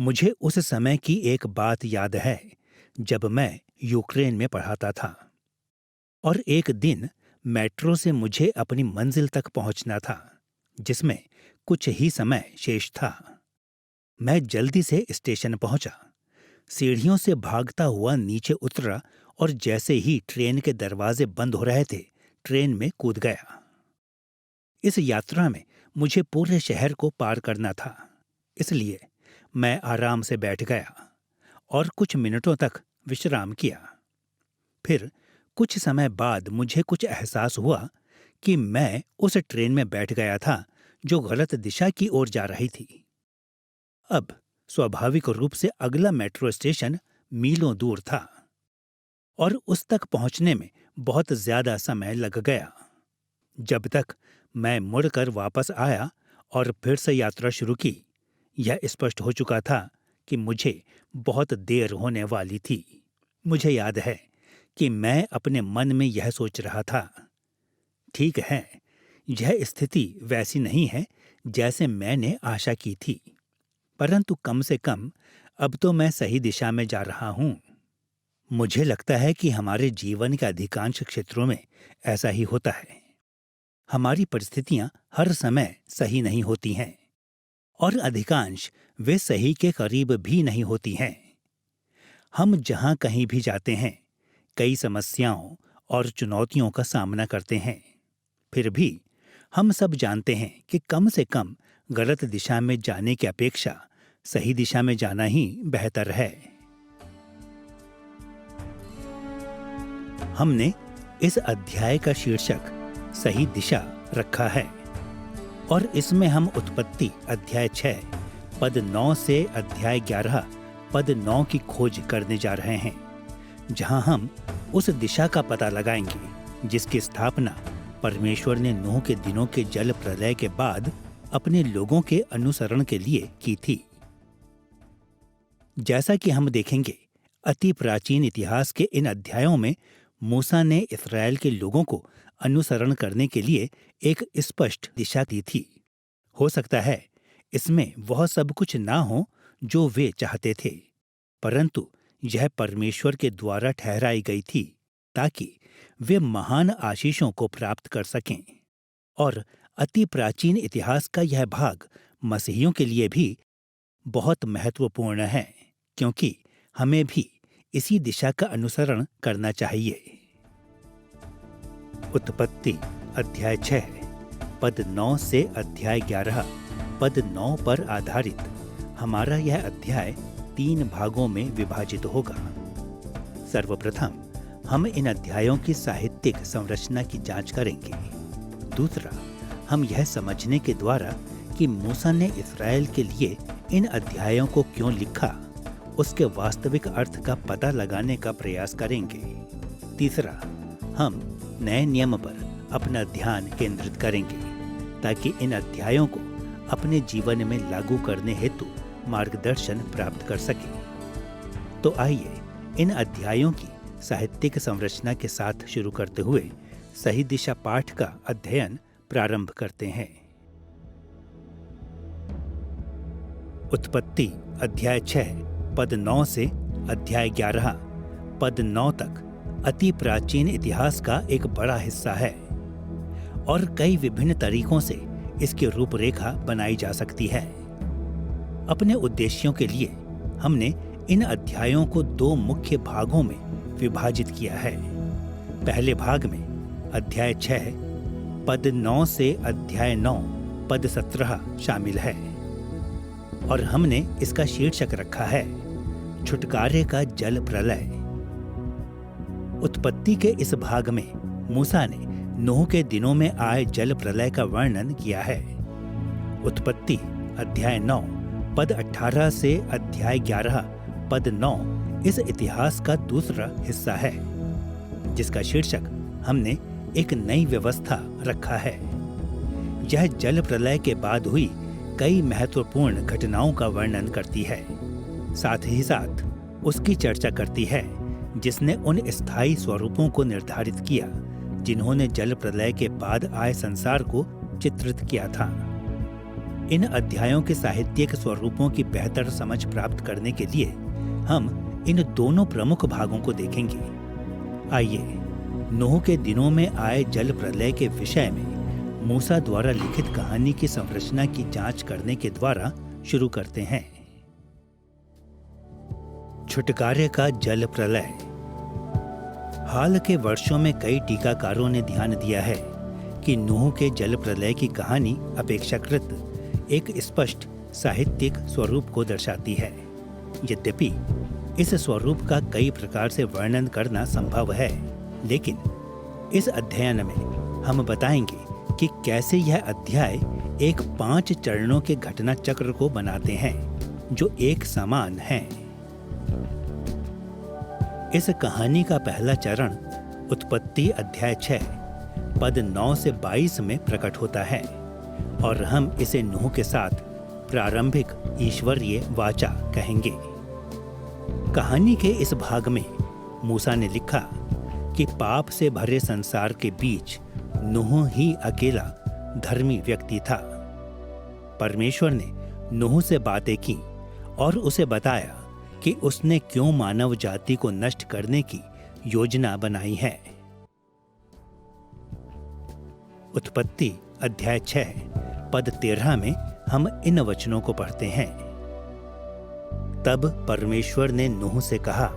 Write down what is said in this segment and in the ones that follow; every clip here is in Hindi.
मुझे उस समय की एक बात याद है जब मैं यूक्रेन में पढ़ाता था और एक दिन मेट्रो से मुझे अपनी मंजिल तक पहुंचना था, जिसमें कुछ ही समय शेष था। मैं जल्दी से स्टेशन पहुंचा, सीढ़ियों से भागता हुआ नीचे उतरा और जैसे ही ट्रेन के दरवाजे बंद हो रहे थे, ट्रेन में कूद गया। इस यात्रा में मुझे पूरे शहर को पार करना था, इसलिए मैं आराम से बैठ गया और कुछ मिनटों तक विश्राम किया। फिर कुछ समय बाद मुझे कुछ एहसास हुआ कि मैं उस ट्रेन में बैठ गया था जो गलत दिशा की ओर जा रही थी। अब स्वाभाविक रूप से अगला मेट्रो स्टेशन मीलों दूर था और उस तक पहुंचने में बहुत ज्यादा समय लग गया। जब तक मैं मुड़कर वापस आया और फिर से यात्रा शुरू की, यह स्पष्ट हो चुका था कि मुझे बहुत देर होने वाली थी। मुझे याद है कि मैं अपने मन में यह सोच रहा था, ठीक है, यह स्थिति वैसी नहीं है जैसे मैंने आशा की थी, परंतु कम से कम अब तो मैं सही दिशा में जा रहा हूं। मुझे लगता है कि हमारे जीवन के अधिकांश क्षेत्रों में ऐसा ही होता है। हमारी परिस्थितियां हर समय सही नहीं होती हैं और अधिकांश वे सही के करीब भी नहीं होती हैं। हम जहां कहीं भी जाते हैं, कई समस्याओं और चुनौतियों का सामना करते हैं। फिर भी हम सब जानते हैं कि कम से कम गलत दिशा में जाने की अपेक्षा सही दिशा में जाना ही बेहतर है। हमने इस अध्याय का शीर्षक सही दिशा रखा है और इसमें हम उत्पत्ति अध्याय 6 पद 9 से अध्याय 11 पद 9 की खोज करने जा रहे हैं, जहां हम उस दिशा का पता लगाएंगे जिसकी स्थापना परमेश्वर ने नूह के दिनों के जल प्रलय के बाद अपने लोगों के अनुसरण के लिए की थी। जैसा कि हम देखेंगे, अति प्राचीन इतिहास के इन अध्यायों में मूसा ने इस्राएल के लोगों को अनुसरण करने के लिए एक स्पष्ट दिशा दी थी। हो सकता है इसमें वह सब कुछ ना हो जो वे चाहते थे, परंतु यह परमेश्वर के द्वारा ठहराई गई थी ताकि वे महान आशीषों को प्राप्त कर सकें। और अति प्राचीन इतिहास का यह भाग मसीहियों के लिए भी बहुत महत्वपूर्ण है, क्योंकि हमें भी इसी दिशा का अनुसरण करना चाहिए। उत्पत्ति अध्याय 6 पद 9 से अध्याय 11 पद 9 पर आधारित हमारा यह अध्याय 3 भागों में विभाजित होगा। सर्वप्रथम हम इन अध्यायों की साहित्यिक संरचना की जांच करेंगे। दूसरा, हम यह समझने के द्वारा कि मूसा ने इस्राएल के लिए इन अध्यायों को क्यों लिखा, उसके वास्तविक अर्थ का पता लगाने का प्रयास करेंगे। तीसरा, हम नए नियम पर अपना ध्यान केंद्रित करेंगे ताकि इन अध्यायों को अपने जीवन में लागू करने हेतु मार्गदर्शन प्राप्त कर सके। तो आइए इन अध्यायों की साहित्यिक संरचना के साथ शुरू करते हुए सही दिशा पाठ का अध्ययन प्रारंभ करते हैं। उत्पत्ति अध्याय 6 पद 9 से अध्याय 11 पद 9 तक अति प्राचीन इतिहास का एक बड़ा हिस्सा है और कई विभिन्न तरीकों से इसकी रूपरेखा बनाई जा सकती है। अपने उद्देश्यों के लिए हमने इन अध्यायों को 2 मुख्य भागों में विभाजित किया है। पहले भाग में अध्याय 6 पद 9 से अध्याय 9 पद 17 शामिल है और हमने इसका शीर्षक रखा है छुटकारे का जल प्रलय। उत्पत्ति के इस भाग में मूसा ने नूह के दिनों में आए जल प्रलय का वर्णन किया है। उत्पत्ति अध्याय 9 पद 18 से अध्याय 11 पद 9 इस इतिहास का दूसरा हिस्सा है, जिसका शीर्षक हमने एक नई व्यवस्था रखा है। यह जल प्रलय के बाद हुई कई महत्वपूर्ण घटनाओं का वर्णन करती है, साथ ही साथ उसकी चर्चा करती है जिसने उन स्थायी स्वरूपों को निर्धारित किया जिन्होंने जल प्रलय के बाद आए संसार को चित्रित किया था। इन अध्यायों के साहित्यिक स्वरूपों की बेहतर समझ प्राप्त करने के लिए हम इन दोनों प्रमुख भागों को देखेंगे। आइए नूह के दिनों में आए जल प्रलय के विषय में मूसा द्वारा लिखित कहानी की संरचना की जांच करने के द्वारा शुरू करते हैं। छुटकारे का जल प्रलय। हाल के वर्षों में कई टीकाकारों ने ध्यान दिया है कि नूह के जल प्रलय की कहानी अपेक्षाकृत एक स्पष्ट साहित्यिक स्वरूप को दर्शाती है। यद्यपि इस स्वरूप का कई प्रकार से वर्णन करना संभव है, लेकिन इस अध्ययन में हम बताएंगे कि कैसे यह अध्याय एक 5 चरणों के घटना चक्र को बनाते हैं जो एक समान हैं। इस कहानी का पहला चरण उत्पत्ति अध्याय 6 पद 9 से 22 में प्रकट होता है और हम इसे नूह के साथ प्रारंभिक ईश्वरीय वाचा कहेंगे। कहानी के इस भाग में मूसा ने लिखा कि पाप से भरे संसार के बीच नूह ही अकेला धर्मी व्यक्ति था। परमेश्वर ने नूह से बातें की और उसे बताया कि उसने क्यों मानव जाति को नष्ट करने की योजना बनाई है। उत्पत्ति अध्याय 6 पद 13 में हम इन वचनों को पढ़ते हैं। तब परमेश्वर ने नूह से कहा,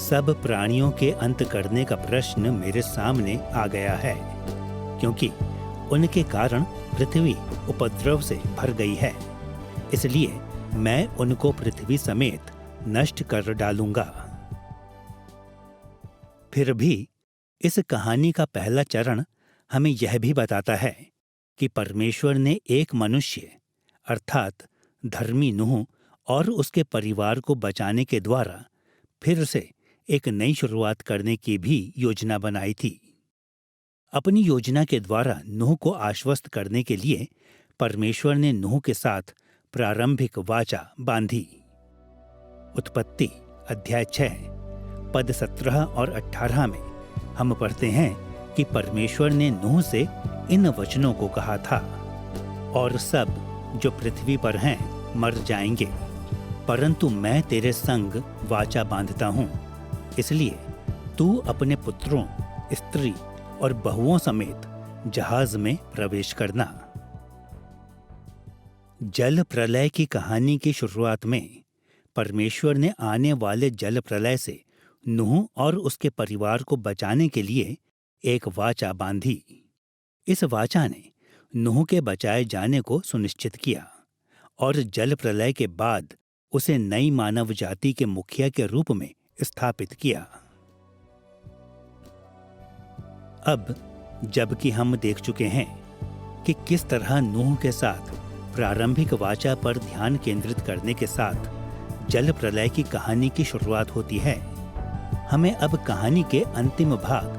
सब प्राणियों के अंत करने का प्रश्न मेरे सामने आ गया है, क्योंकि उनके कारण पृथ्वी उपद्रव से भर गई है। इसलिए मैं उनको पृथ्वी समेत नष्ट कर डालूंगा। फिर भी इस कहानी का पहला चरण हमें यह भी बताता है कि परमेश्वर ने एक मनुष्य अर्थात धर्मी नूह और उसके परिवार को बचाने के द्वारा फिर से एक नई शुरुआत करने की भी योजना बनाई थी। अपनी योजना के द्वारा नूह को आश्वस्त करने के लिए परमेश्वर ने नूह के साथ प्रारंभिक वाचा बांधी। उत्पत्ति अध्याय 6 पद 17 और 18 में हम पढ़ते हैं कि परमेश्वर ने नूह से इन वचनों को कहा था, और सब जो पृथ्वी पर हैं मर जाएंगे, परंतु मैं तेरे संग वाचा बांधता हूं। इसलिए तू अपने पुत्रों, स्त्री और बहुओं समेत जहाज में प्रवेश करना। जल प्रलय की कहानी की शुरुआत में परमेश्वर ने आने वाले जल प्रलय से नूह और उसके परिवार को बचाने के लिए एक वाचा बांधी। इस वाचा ने नूह के बचाए जाने को सुनिश्चित किया और जल प्रलय के बाद उसे नई मानव जाति के मुखिया के रूप में स्थापित किया। अब जबकि हम देख चुके हैं कि किस तरह नूह के साथ प्रारंभिक वाचा पर ध्यान केंद्रित करने के साथ जल प्रलय की कहानी की शुरुआत होती है, हमें अब कहानी के अंतिम भाग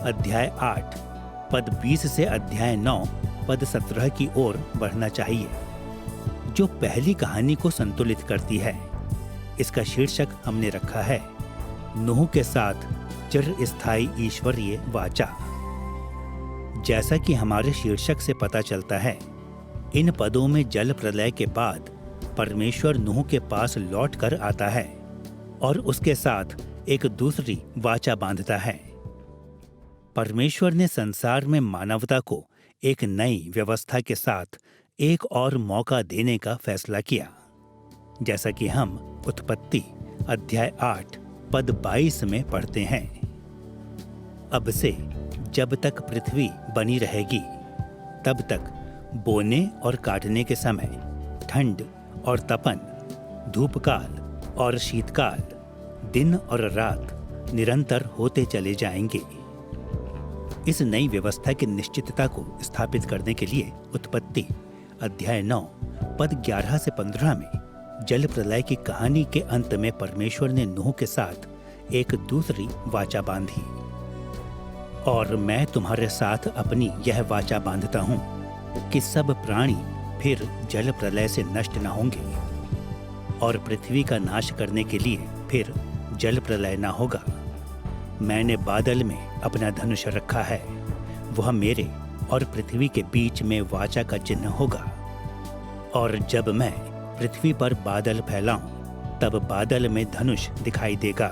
अध्याय 8 पद 20 से अध्याय 9 पद 17 की ओर बढ़ना चाहिए, जो पहली कहानी को संतुलित करती है। इसका शीर्षक हमने रखा है नूह के साथ चिरस्थायी ईश्वरीय वाचा। जैसा कि हमारे शीर्षक से पता चलता है, इन पदों में जल प्रलय के बाद परमेश्वर नूह के पास लौट कर आता है और उसके साथ एक दूसरी वाचा बांधता है। परमेश्वर ने संसार में मानवता को एक नई व्यवस्था के साथ एक और मौका देने का फैसला किया, जैसा कि हम उत्पत्ति अध्याय 8 पद 22 में पढ़ते हैं। अब से जब तक पृथ्वी बनी रहेगी, तब तक बोने और काटने के समय, ठंड और तपन, धूपकाल और शीतकाल, दिन और रात निरंतर होते चले जाएंगे। इस नई व्यवस्था की निश्चितता को स्थापित करने के लिए उत्पत्ति अध्याय 9 पद 11 से 15 में जल प्रलय की कहानी के अंत में परमेश्वर ने नूह के साथ एक दूसरी वाचा बांधी। और मैं तुम्हारे साथ अपनी यह वाचा बांधता हूँ कि सब प्राणी फिर जल प्रलय से नष्ट न होंगे और पृथ्वी का नाश करने के लिए फिर जल प्रलय न होगा। मैंने बादल में अपना धनुष रखा है, वह मेरे और पृथ्वी के बीच में वाचा का चिन्ह होगा। और जब मैं पृथ्वी पर बादल फैलाऊं, तब बादल में धनुष दिखाई देगा।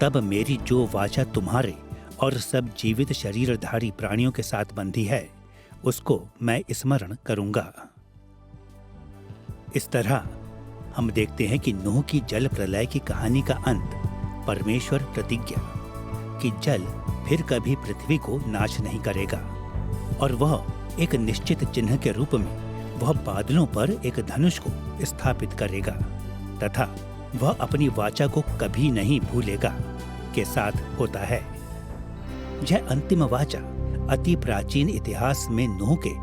तब मेरी जो वाचा तुम्हारे और सब जीवित शरीरधारी प्राणियों के साथ बंधी है, उसको मैं स्मरण करूंगा। इस तरह हम देखते हैं कि नूह की जल प्रलय की कहानी का अंत परमेश्वर प्रतिज्ञा कि जल फिर कभी पृथ्वी को नाश नहीं करेगा, और वह एक निश्चित चिन्ह के रूप में वह बादलों पर एक धनुष को स्थापित करेगा तथा वह अपनी वाचा को कभी नहीं भूलेगा के साथ होता है। यह अंतिम वाचा अति प्राचीन इतिहास में नूह के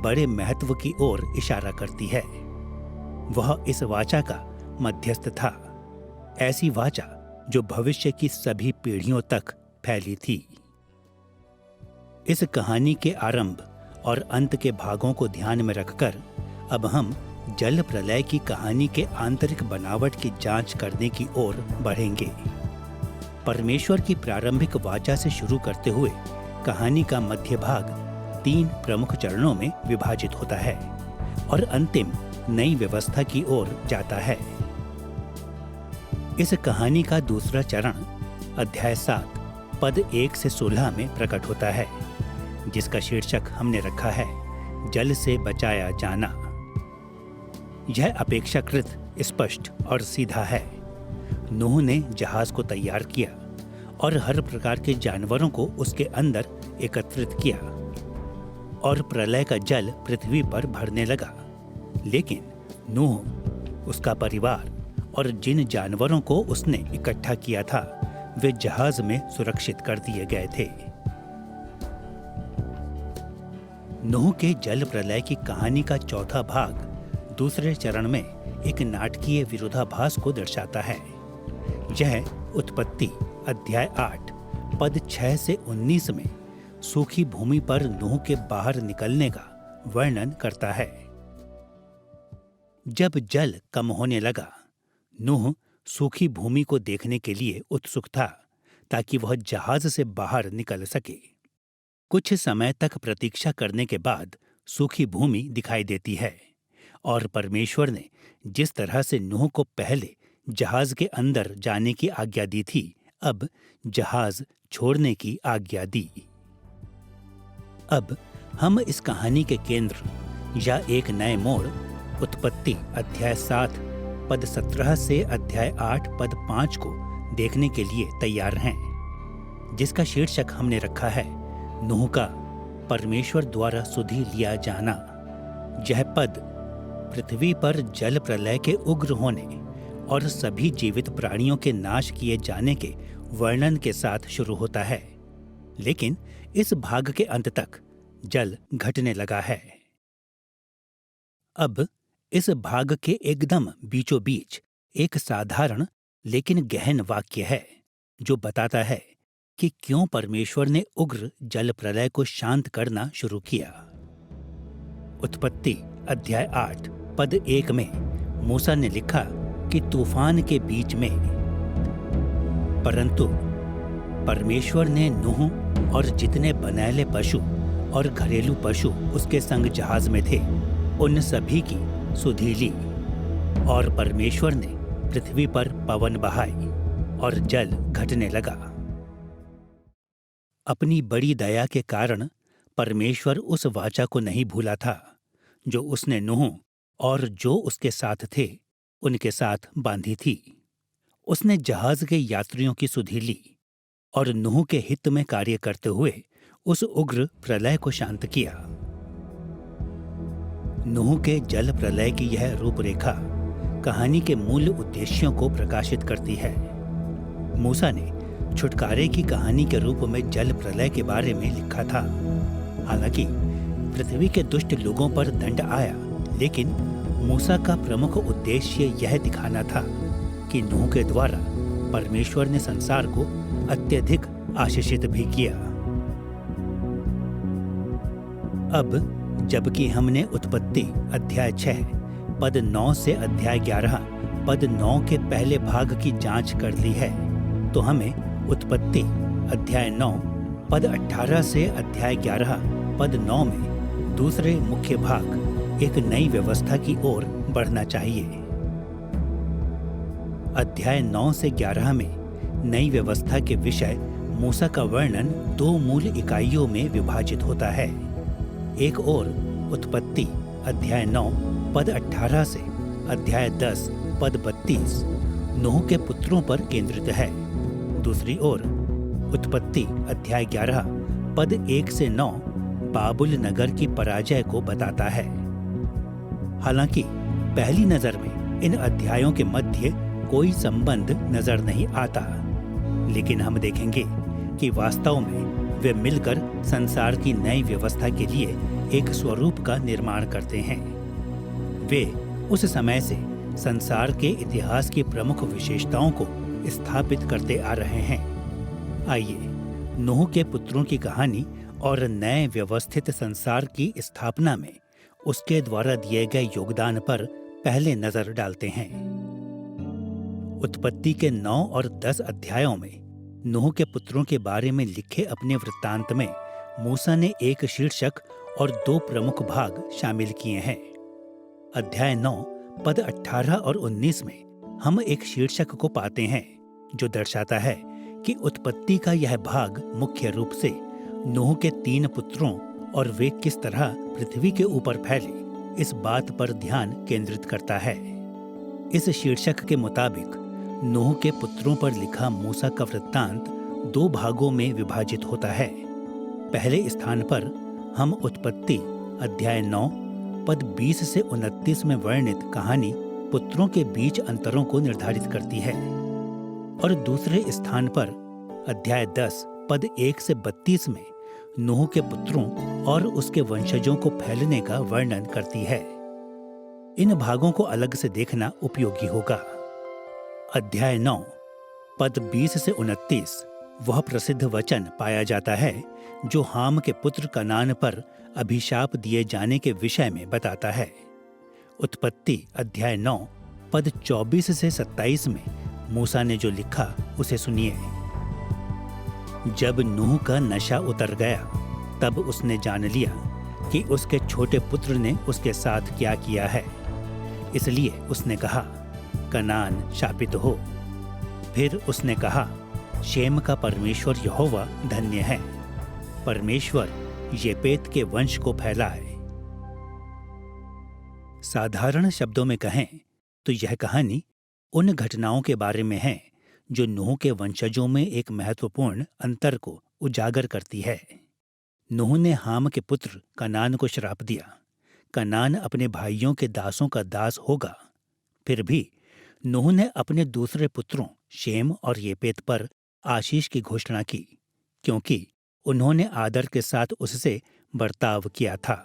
बड़े महत्व की ओर इशारा करती है। वह इस वाचा का मध्यस्थ था, ऐसी वाचा जो भविष्य की सभी पीढ़ियों तक फैली थी। इस कहानी के आरंभ और अंत के भागों को ध्यान में रखकर अब हम जल प्रलय की कहानी के आंतरिक बनावट की जांच करने की ओर बढ़ेंगे। परमेश्वर की प्रारंभिक वाचा से शुरू करते हुए कहानी का मध्य भाग 3 प्रमुख चरणों में विभाजित होता है और अंतिम नई व्यवस्था की ओर जाता है। इस कहानी का दूसरा चरण अध्याय 7 पद 1 से 16 में प्रकट होता है, जिसका शीर्षक हमने रखा है जल से बचाया जाना। यह अपेक्षाकृत स्पष्ट और सीधा है। नूह ने जहाज को तैयार किया और हर प्रकार के जानवरों को उसके अंदर एकत्रित किया और प्रलय का जल पृथ्वी पर भरने लगा। लेकिन नूह, उसका परिवार और जिन जानवरों को उसने इकट्ठा किया था, वे जहाज में सुरक्षित कर दिए गए थे। नूह के जल प्रलय की कहानी का चौथा भाग दूसरे चरण में एक नाटकीय विरोधाभास को दर्शाता है। यह उत्पत्ति अध्याय 8 पद 6 से 19 में सूखी भूमि पर नूह के बाहर निकलने का वर्णन करता है। जब जल कम होने लगा, नूह सूखी भूमि को देखने के लिए उत्सुक था ताकि वह जहाज से बाहर निकल सके। कुछ समय तक प्रतीक्षा करने के बाद सूखी भूमि दिखाई देती है और परमेश्वर ने जिस तरह से नूह को पहले जहाज के अंदर जाने की आज्ञा दी थी, अब जहाज छोड़ने की आज्ञा दी। अब हम इस कहानी के केंद्र या एक नए मोड़ उत्पत्ति अध्याय 7 पद 17 से अध्याय 8 पद 5 को देखने के लिए तैयार हैं, जिसका शीर्षक हमने रखा है नूह का परमेश्वर द्वारा सुधि लिया जाना। यह पद पृथ्वी पर जल प्रलय के उग्र होने और सभी जीवित प्राणियों के नाश किए जाने के वर्णन के साथ शुरू होता है, लेकिन इस भाग के अंत तक जल घटने लगा है। अब इस भाग के एकदम बीचों बीच एक साधारण लेकिन गहन वाक्य है जो बताता है कि क्यों परमेश्वर ने उग्र जल प्रलय को शांत करना शुरू किया। उत्पत्ति अध्याय 8 पद 1 में मूसा ने लिखा कि तूफान के बीच में, परंतु परमेश्वर ने नूह और जितने बनैले पशु और घरेलू पशु उसके संग जहाज में थे, उन सभी की सुधि ली, और परमेश्वर ने पृथ्वी पर पवन बहाई और जल घटने लगा। अपनी बड़ी दया के कारण परमेश्वर उस वाचा को नहीं भूला था जो उसने नूह और जो उसके साथ थे उनके साथ बांधी थी। उसने जहाज के यात्रियों की सुधि ली और नूह के हित में कार्य करते हुए उस उग्र प्रलय को शांत किया। नूह के जल प्रलय की यह रूपरेखा कहानी के मूल उद्देश्यों को प्रकाशित करती है। मूसा ने छुटकारे की कहानी के रूप में जल प्रलय के बारे में लिखा था। हालांकि पृथ्वी के दुष्ट लोगों पर दंड आया, लेकिन मूसा का प्रमुख उद्देश्य यह दिखाना था कि नूह के द्वारा परमेश्वर ने संसार को अत्यधिक आशीषित भी किया। अब जबकि हमने उत्पत्ति अध्याय 6 पद 9 से अध्याय 11 पद 9 के पहले भाग की जांच कर ली है, तो हमें उत्पत्ति अध्याय 9 पद 18 से अध्याय 11 पद 9 में दूसरे मुख्य भाग एक नई व्यवस्था की ओर बढ़ना चाहिए। अध्याय 9 से 11 में नई व्यवस्था के विषय मूसा का वर्णन 2 मूल इकाइयों में विभाजित होता है। एक ओर उत्पत्ति अध्याय 9 पद 18 से अध्याय 10 पद 32 नूह के पुत्रों पर केंद्रित है। दूसरी ओर उत्पत्ति अध्याय 11 पद 1 से 9 बाबुल नगर की पराजय को बताता है। हालांकि पहली नजर में इन अध्यायों के मध्य कोई संबंध नजर नहीं आता, लेकिन हम देखेंगे कि वास्तव में वे मिलकर संसार की नई व्यवस्था के लिए एक स्वरूप का निर्माण करते हैं। वे उस समय से संसार के इतिहास की प्रमुख विशेषताओं को स्थापित करते आ रहे हैं। आइए नूह के पुत्रों की कहानी और नए व्यवस्थित संसार की स्थापना में उसके द्वारा दिए गए योगदान पर पहले नजर डालते हैं। उत्पत्ति के 9 और 10 अध्यायों में नूह के पुत्रों के बारे में लिखे अपने वृत्तांत में मूसा ने एक शीर्षक और 2 प्रमुख भाग शामिल किए हैं। अध्याय 9 पद 18 और 19 में हम एक शीर्षक को पाते हैं जो दर्शाता है कि उत्पत्ति का यह भाग मुख्य रूप से नूह के 3 पुत्रों और वे किस तरह पृथ्वी के ऊपर फैले इस बात पर ध्यान केंद्रित करता है। इस शीर्षक के मुताबिक नूह के पुत्रों पर लिखा मूसा का वृत्तांत 2 भागों में विभाजित होता है। पहले स्थान पर हम उत्पत्ति अध्याय 9 पद 20 से 29 में वर्णित कहानी पुत्रों के बीच अंतरों को निर्धारित करती है, और दूसरे स्थान पर अध्याय 10 पद 1 से 32 में नूह के पुत्रों और उसके वंशजों को फैलने का वर्णन करती है। इन भागों को अलग से देखना उपयोगी होगा। अध्याय 9 पद 20 से 29 वह प्रसिद्ध वचन पाया जाता है जो हाम के पुत्र कनान पर अभिशाप दिए जाने के विषय में बताता है। उत्पत्ति अध्याय 9 पद 24 से 27 में मूसा ने जो लिखा उसे सुनिए। जब नूह का नशा उतर गया तब उसने जान लिया कि उसके छोटे पुत्र ने उसके साथ क्या किया है, इसलिए उसने कहा, कनान शापित हो। फिर उसने कहा, शेम का परमेश्वर यहोवा धन्य है, परमेश्वर येपेत के वंश को फैलाए। साधारण शब्दों में कहें तो यह कहानी उन घटनाओं के बारे में है जो नूह के वंशजों में एक महत्वपूर्ण अंतर को उजागर करती है। नूह ने हाम के पुत्र कनान को श्राप दिया। कनान अपने भाइयों के दासों का दास होगा। फिर भी नूह ने अपने दूसरे पुत्रों शेम और येपेत पर आशीष की घोषणा की, क्योंकि उन्होंने आदर के साथ उससे बर्ताव किया था।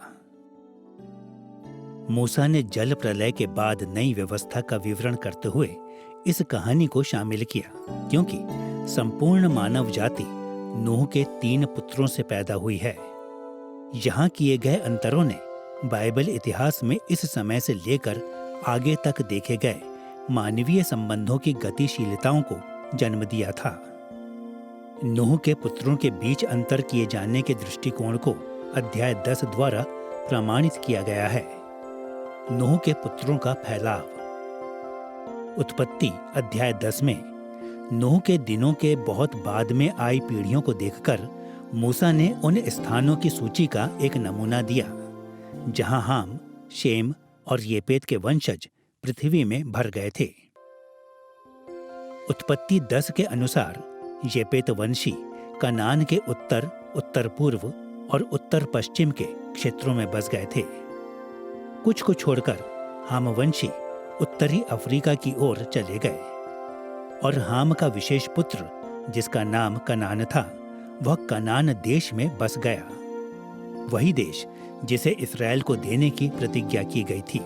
मूसा ने जल प्रलय के बाद नई व्यवस्था का विवरण करते हुए इस कहानी को शामिल किया, क्योंकि संपूर्ण मानव जाति नूह के 3 पुत्रों से पैदा हुई है। यहाँ किए गए अंतरों ने बाइबल इतिहास में इस समय से लेकर आगे तक देखे गए मानवीय संबंधों की गतिशीलताओं को जन्म दिया था। नूह के पुत्रों के बीच अंतर किए जाने के दृष्टिकोण को अध्याय 10 द्वारा प्रमाणित किया गया है। नूह के पुत्रों का फैलाव। उत्पत्ति अध्याय 10 में नूह के दिनों के बहुत बाद में आई पीढ़ियों को देखकर मूसा ने उन स्थानों की सूची का एक नमूना दिया जहां हाम, शेम और येपेत के वंशज पृथ्वी में भर गए थे। उत्पत्ति 10 के अनुसार येपेत वंशी कनान के उत्तर, उत्तर पूर्व और उत्तर पश्चिम के क्षेत्रों में बस गए थे। कुछ को छोड़कर हाम वंशी उत्तरी अफ्रीका की ओर चले गए, और हाम का विशेष पुत्र जिसका नाम कनान था वह कनान देश में बस गया, वही देश जिसे इस्राएल को देने की प्रतिज्ञा की गई थी।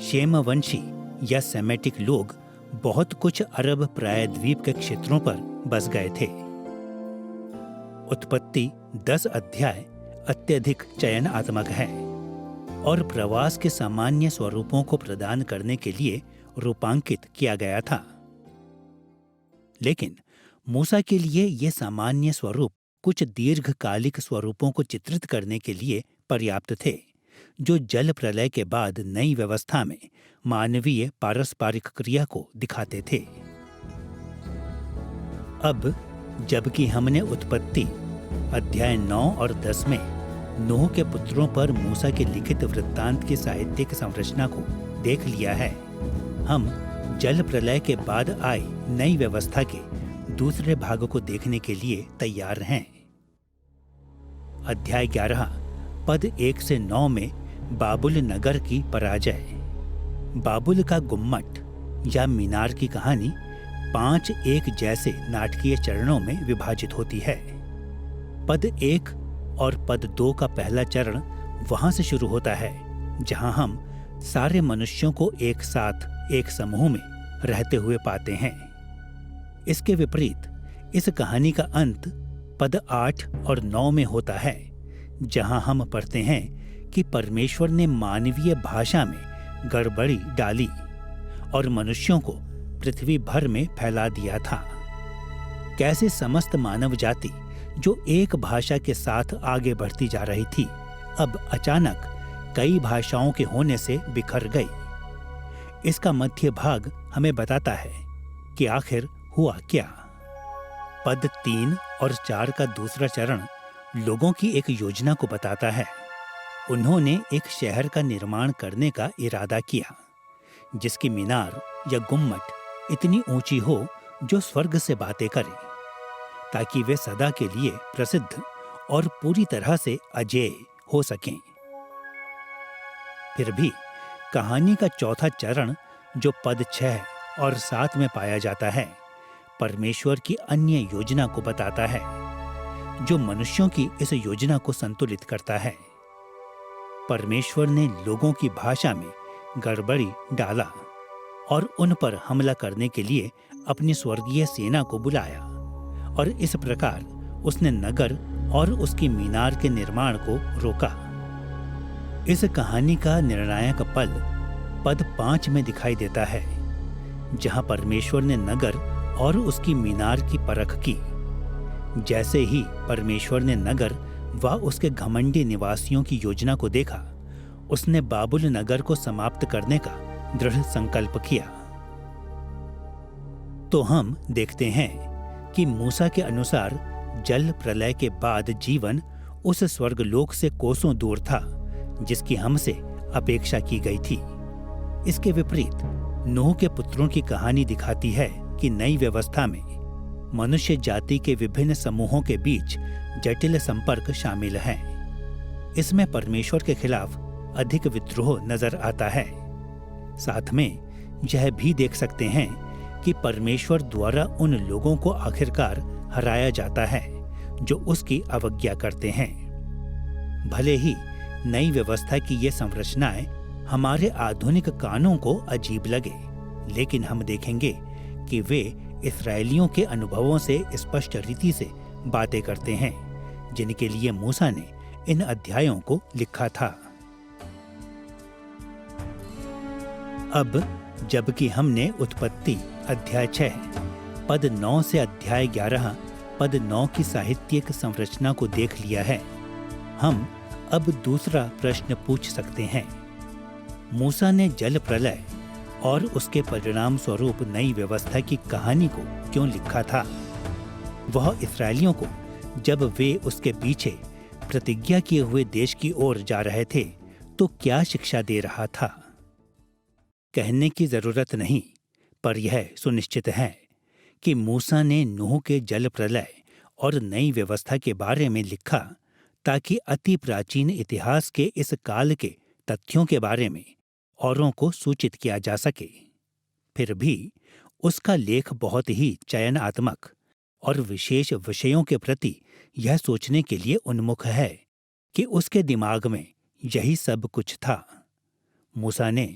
शेम वंशी या सेमेटिक लोग बहुत कुछ अरब प्रायद्वीप के क्षेत्रों पर बस गए थे। उत्पत्ति 10 अध्याय अत्यधिक चयनात्मक है और प्रवास के सामान्य स्वरूपों को प्रदान करने के लिए रूपांकित किया गया था। लेकिन मूसा के लिए ये सामान्य स्वरूप कुछ दीर्घकालिक स्वरूपों को चित्रित करने के लिए पर्याप्त थे, जो जल प्रलय के बाद नई व्यवस्था में मानवीय पारस्परिक क्रिया को दिखाते थे। अब जबकि हमने उत्पत्ति अध्याय 9 और 10 में नूह के पुत्रों पर मूसा के लिखित वृत्तांत की साहित्यिक संरचना को देख लिया है, हम जल प्रलय के बाद आई नई व्यवस्था के दूसरे भाग को देखने के लिए तैयार हैं। अध्याय 11 पद 1 से 9 में बाबुल नगर की पराजय। बाबुल का गुम्मट या मीनार की कहानी 5 एक जैसे नाटकीय चरणों में विभाजित होती है। पद 1 और पद 2 का पहला चरण वहां से शुरू होता है जहां हम सारे मनुष्यों को एक साथ एक समूह में रहते हुए पाते हैं। इसके विपरीत इस कहानी का अंत पद 8 और 9 में होता है, जहां हम पढ़ते हैं कि परमेश्वर ने मानवीय भाषा में गड़बड़ी डाली और मनुष्यों को पृथ्वी भर में फैला दिया था। कैसे समस्त मानव जाति जो एक भाषा के साथ आगे बढ़ती जा रही थी, अब अचानक कई भाषाओं के होने से बिखर गई। इसका मध्य भाग हमें बताता है कि आखिर हुआ क्या। पद 3 और 4 का दूसरा चरण लोगों की एक योजना को बताता है। उन्होंने एक शहर का निर्माण करने का इरादा किया, जिसकी मीनार या गुम्मट इतनी ऊंची हो जो स्वर्ग से बातें करे, ताकि वे सदा के लिए प्रसिद्ध और पूरी तरह से अजेय हो सकें। फिर भी कहानी का चौथा चरण जो पद 6 और 7 में पाया जाता है, परमेश्वर की अन्य योजना को बताता है, जो मनुष्यों की इस योजना को संतुलित करता है। परमेश्वर ने लोगों की भाषा में गड़बड़ी डाला और उन पर हमला करने के लिए अपनी स्वर्गीय सेना को बुलाया, और इस प्रकार उसने नगर और उसकी मीनार के निर्माण को रोका। इस कहानी का निर्णायक पल पद 5 में दिखाई देता है, जहां परमेश्वर ने नगर और उसकी मीनार की परख की। जैसे ही परमेश्वर ने नगर व उसके घमंडी निवासियों की योजना को देखा, उसने बाबुल नगर को समाप्त करने का दृढ़ संकल्प किया। तो हम देखते हैं कि मूसा के अनुसार जल प्रलय के बाद जीवन उस स्वर्गलोक से कोसों दूर था जिसकी हमसे अपेक्षा की गई थी। इसके विपरीत नूह के पुत्रों की कहानी दिखाती है कि नई व्यवस्था में मनुष्य जाति के विभिन्न समूहों के बीच जटिल संपर्क शामिल है। इसमें परमेश्वर के खिलाफ अधिक विद्रोह नजर आता है। साथ में यह भी देख सकते हैं कि परमेश्वर द्वारा उन लोगों को आखिरकार हराया जाता है जो उसकी अवज्ञा करते हैं। भले ही नई व्यवस्था की ये संरचनाएं हमारे आधुनिक कानों को अजीब लगे, लेकिन हम देखेंगे कि वे इस्राएलियों के अनुभवों से स्पष्ट रीति से बातें करते हैं, जिनके लिए मूसा ने इन अध्यायों को लिखा था। अब जबकि हमने उत्पत्ति अध्याय 6 पद 9 से अध्याय 11 पद 9 की साहित्यिक संरचना को देख लिया है, हम अब दूसरा प्रश्न पूछ सकते हैं। मूसा ने जल प्रलय और उसके परिणाम स्वरूप नई व्यवस्था की कहानी को क्यों लिखा था? वह इस्राएलियों को जब वे उसके पीछे प्रतिज्ञा किए हुए देश की ओर जा रहे थे तो क्या शिक्षा दे रहा था? कहने की जरूरत नहीं, पर यह सुनिश्चित है कि मूसा ने नूह के जल प्रलय और नई व्यवस्था के बारे में लिखा ताकि अति प्राचीन इतिहास के इस काल के तथ्यों के बारे में औरों को सूचित किया जा सके। फिर भी उसका लेख बहुत ही चयनात्मक और विशेष विषयों के प्रति यह सोचने के लिए उन्मुख है कि उसके दिमाग में यही सब कुछ था। मूसा ने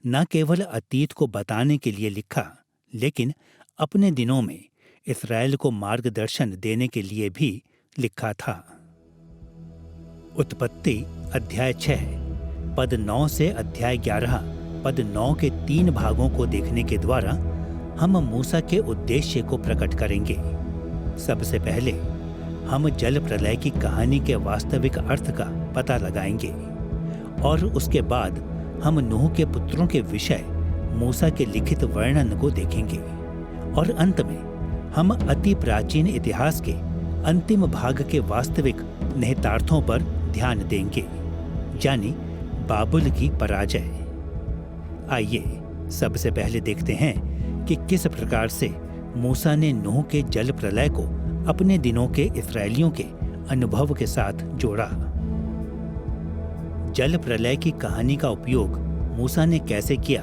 न केवल अतीत को बताने के लिए लिखा, लेकिन अपने दिनों में इस्राएल को मार्गदर्शन देने के लिए भी लिखा था। उत्पत्ति अध्याय 6 पद 9 से अध्याय 11 पद 9 के 3 भागों को देखने के द्वारा हम मूसा के उद्देश्य को प्रकट करेंगे। सबसे पहले हम जल प्रलय की कहानी के वास्तविक अर्थ का पता लगाएंगे और उसके बाद हम नूह के पुत्रों के विषय मूसा के लिखित वर्णन को देखेंगे और अंत में हम अति प्राचीन इतिहास के अंतिम भाग के वास्तविक निहितार्थों पर ध्यान देंगे, यानी बाबुल की पराजय। आइए सबसे पहले देखते हैं कि किस प्रकार से मूसा ने नूह के जल प्रलय को अपने दिनों के इस्राएलियों के अनुभव के साथ जोड़ा। जल प्रलय की कहानी का उपयोग मूसा ने कैसे किया,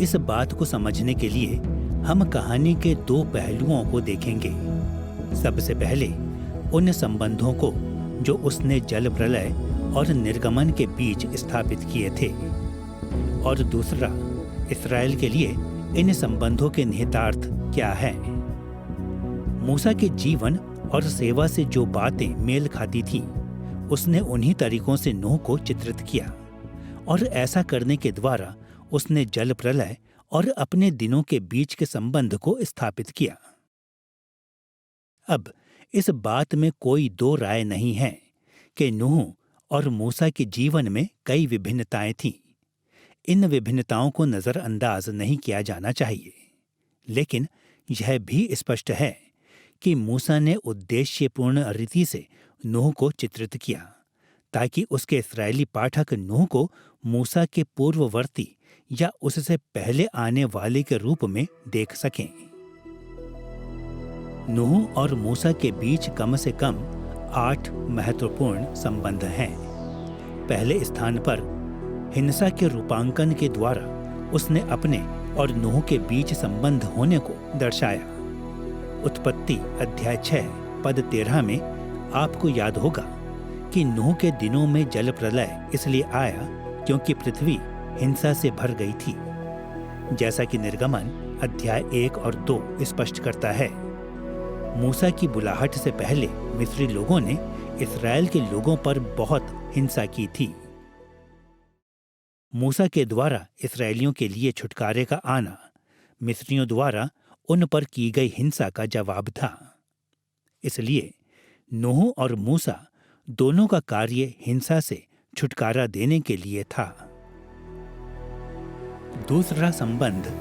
इस बात को समझने के लिए हम कहानी के दो पहलुओं को देखेंगे। सबसे पहले उन संबंधों को जो उसने जल प्रलय और निर्गमन के बीच स्थापित किए थे, और दूसरा इस्राएल के लिए इन संबंधों के निहितार्थ क्या है। मूसा के जीवन और सेवा से जो बातें मेल खाती थीं, उसने उन्हीं तरीकों से नूह को चित्रित किया और ऐसा करने के द्वारा उसने जल प्रलय और अपने दिनों के बीच के संबंध को स्थापित किया। अब इस बात में कोई दो राय नहीं है कि नूह और मूसा के जीवन में कई विभिन्नताएं थीं। इन विभिन्नताओं को नजरअंदाज नहीं किया जाना चाहिए, लेकिन यह भी स्पष्ट है कि मूसा ने उद्देश्यपूर्ण रीति से नूह को चित्रित किया ताकि उसके इस्राएली पाठक नूह को मूसा के पूर्ववर्ती या उससे पहले आने वाले के रूप में देख सकें। नूह और मूसा के बीच कम से कम 8 महत्वपूर्ण संबंध हैं। पहले स्थान पर हिंसा के रूपांकन के द्वारा उसने अपने और नूह के बीच संबंध होने को दर्शाया। उत्पत्ति अध्याय 6 पद 13 में आपको याद होगा कि नूह के दिनों में जल प्रलय इसलिए आया क्योंकि पृथ्वी हिंसा से भर गई थी, जैसा कि निर्गमन अध्याय 1 और 2 स्पष्ट करता है। मूसा की बुलाहट से पहले मिस्री लोगों ने इस्राएल के लोगों पर बहुत हिंसा की थी। मूसा के द्वारा इस्राएलियों के लिए छुटकारे का आना मिस्रियों द्वारा उन पर की गई हिंसा का जवाब था। इसलिए नूह और मूसा दोनों का कार्य हिंसा से छुटकारा देने के लिए था। दूसरा संबंध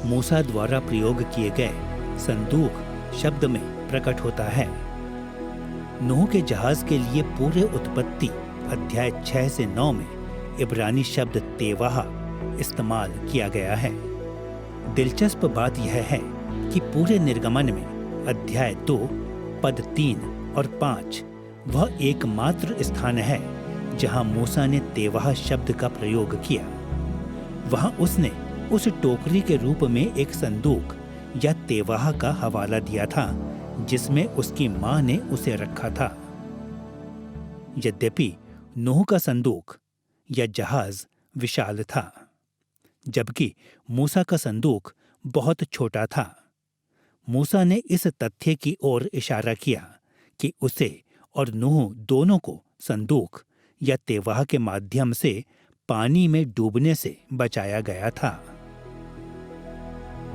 मूसा द्वारा प्रयोग किए गए संदूक शब्द में प्रकट होता है। नूह के जहाज के लिए पूरे उत्पत्ति अध्याय 6 से 9 में इब्रानी शब्द तेवाह इस्तेमाल किया गया है। दिलचस्प बात यह है कि पूरे निर्गमन में अध्याय 2 पद 3 और 5 वह एकमात्र स्थान है जहां मूसा ने तेवाह शब्द का प्रयोग किया। वहां उसने उस टोकरी के रूप में एक संदूक या तेवाह का हवाला दिया था जिसमें उसकी मां ने उसे रखा था। यद्यपि नूह का संदूक या जहाज विशाल था, जबकि मूसा का संदूक बहुत छोटा था। मूसा ने इस तथ्य की ओर इशारा किया कि उसे और नूह दोनों को संदूक या तेवाह के माध्यम से पानी में डूबने से बचाया गया था।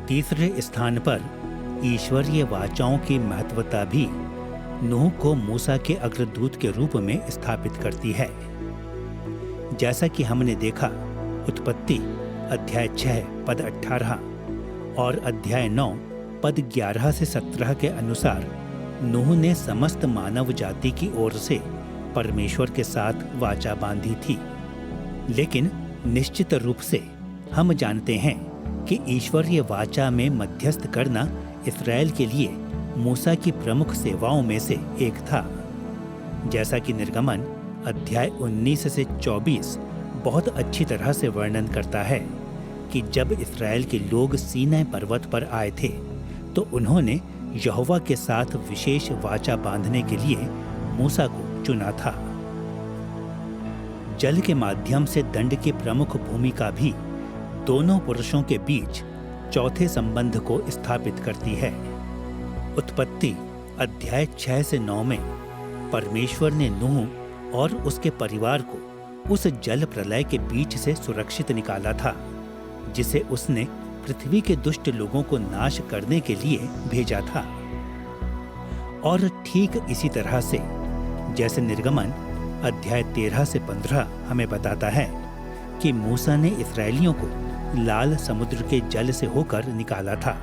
तीसरे स्थान पर ईश्वरीय वाचाओं की महत्वता भी नूह को मूसा के अग्रदूत के रूप में स्थापित करती है। जैसा कि हमने देखा, उत्पत्ति अध्याय 6 पद 18 और अध्याय 9 पद 11 से 17 के अनुसार नूह ने समस्त मानव जाति की ओर से परमेश्वर के साथ वाचा बांधी थी। लेकिन निश्चित रूप से हम जानते हैं कि ईश्वरीय वाचा में मध्यस्थ करना इस्राएल के लिए मूसा की प्रमुख सेवाओं में से एक था। जैसा कि निर्गमन अध्याय 19 से 24 बहुत अच्छी तरह से वर्णन करता है कि जब इस्राएल के लोग सीनै पर्वत पर आए थे तो उन्होंने यहोवा के साथ विशेष वाचा बांधने के लिए मूसा को चुना था। जल के माध्यम से दंड की प्रमुख भूमिका भी दोनों पुरुषों के बीच चौथे संबंध को स्थापित करती है। उत्पत्ति अध्याय 6 से 9 में परमेश्वर ने नूह और उसके परिवार को उस जल प्रलय के बीच से सुरक्षित निकाला था जिसे उसने पृथ्वी के दुष्ट लोगों को नाश करने के लिए भेजा था। और ठीक इसी तरह से जैसे निर्गमन अध्याय 13 से 15 हमें बताता है कि मूसा ने इस्राएलियों को लाल समुद्र के जल से होकर निकाला था,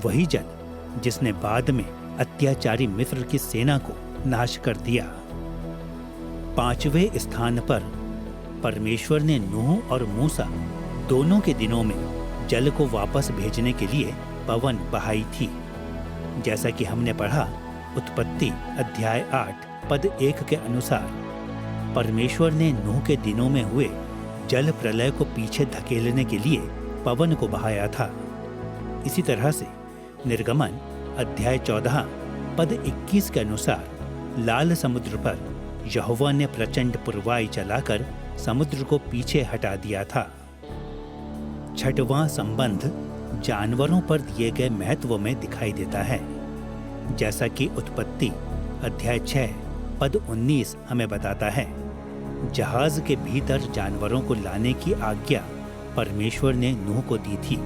वही जल जिसने बाद में अत्याचारी मिस्र की सेना को नाश कर दिया। 5वें स्थान पर परमेश्वर ने नूह और मूसा दोनों के दिनों में जल को वापस भेजने के लिए पवन बहाई थी। जैसा कि हमने पढ़ा, उत्पत्ति अध्याय 8 पद 1 के अनुसार परमेश्वर ने नूह के दिनों में हुए जल प्रलय को पीछे धकेलने के लिए पवन को बहाया था। इसी तरह से निर्गमन अध्याय 14 पद 21 के अनुसार लाल समुद्र पर यहोवा ने प्रचंड पुरवाई चलाकर समुद्र को पीछे हटा दिया था। 6वां संबंध जानवरों पर दिए गए महत्व में दिखाई देता है। जैसा कि उत्पत्ति अध्याय 6 पद 19 हमें बताता है, जहाज के भीतर जानवरों को लाने की आज्ञा परमेश्वर ने नूह को दी थी।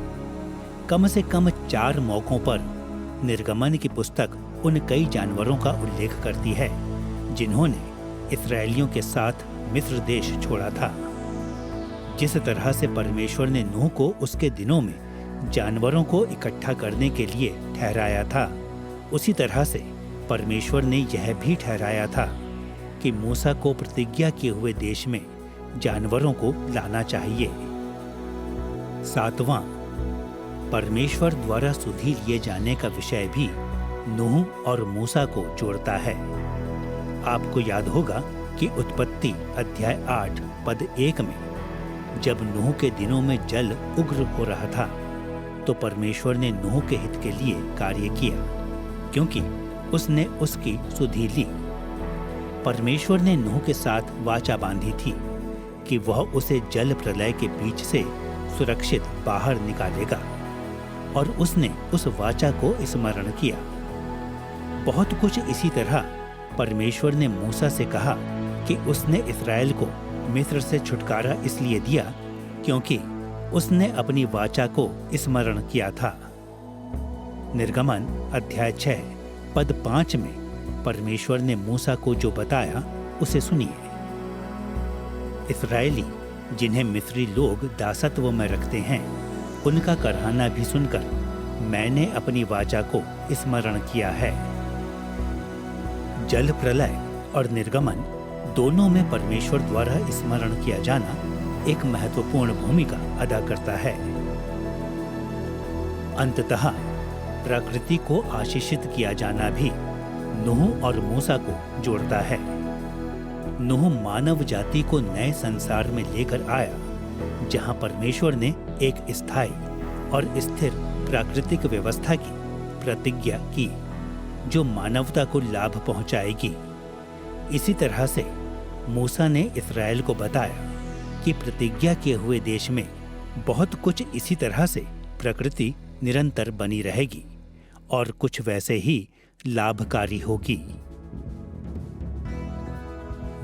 कम से कम 4 मौकों पर निर्गमन की पुस्तक उन कई जानवरों का उल्लेख करती है जिन्होंने इस्राएलियों के साथ मिस्र देश छोड़ा था। जिस तरह से परमेश्वर ने नूह को उसके दिनों में जानवरों को इकट्ठा करने के लिए ठहराया था, उसी तरह से परमेश्वर ने यह भी ठहराया था कि मूसा को प्रतिज्ञा किए हुए देश में जानवरों को लाना चाहिए। 7वां, परमेश्वर द्वारा सुधि लिए जाने का विषय भी नूह और मूसा को जोड़ता है। आपको याद होगा कि उत्पत्ति अध्याय 8 पद 1 में जब नूह के दिनों में जल उग्र हो रहा था तो परमेश्वर ने नूह के हित के लिए कार्य किया, क्योंकि उसने उसकी सुधि ली। परमेश्वर ने नूह के साथ वाचा बांधी थी कि वह उसे जल प्रलय के बीच से सुरक्षित बाहर निकालेगा, और उसने उस वाचा को स्मरण किया। बहुत कुछ इसी तरह परमेश्वर ने मूसा से कहा कि उसने इस्राएल को मिस्र से छुटकारा इसलिए दिया क्योंकि उसने अपनी वाचा को स्मरण किया था। निर्गमन अध्याय 6 पद 5 में परमेश्वर ने मूसा को जो बताया उसे सुनिए। इस्राएली जिन्हें मिस्री लोग दासत्व में रखते हैं, उनका कराहना भी सुनकर मैंने अपनी वाचा को स्मरण किया है। जल प्रलय और निर्गमन दोनों में परमेश्वर द्वारा स्मरण किया जाना एक महत्वपूर्ण भूमिका अदा करता है। अंततः प्रकृति को आशीषित किया जाना भी नूह और मूसा को जोड़ता है। नूह मानव जाति को नए संसार में लेकर आया, जहां परमेश्वर ने एक स्थायी और स्थिर प्राकृतिक व्यवस्था की प्रतिज्ञा की जो मानवता को लाभ पहुंचाएगी। इसी तरह से मूसा ने इस्राएल को बताया कि प्रतिज्ञा किए हुए देश में बहुत कुछ इसी तरह से प्रकृति निरंतर बनी रहेगी और कुछ वैसे ही लाभकारी होगी।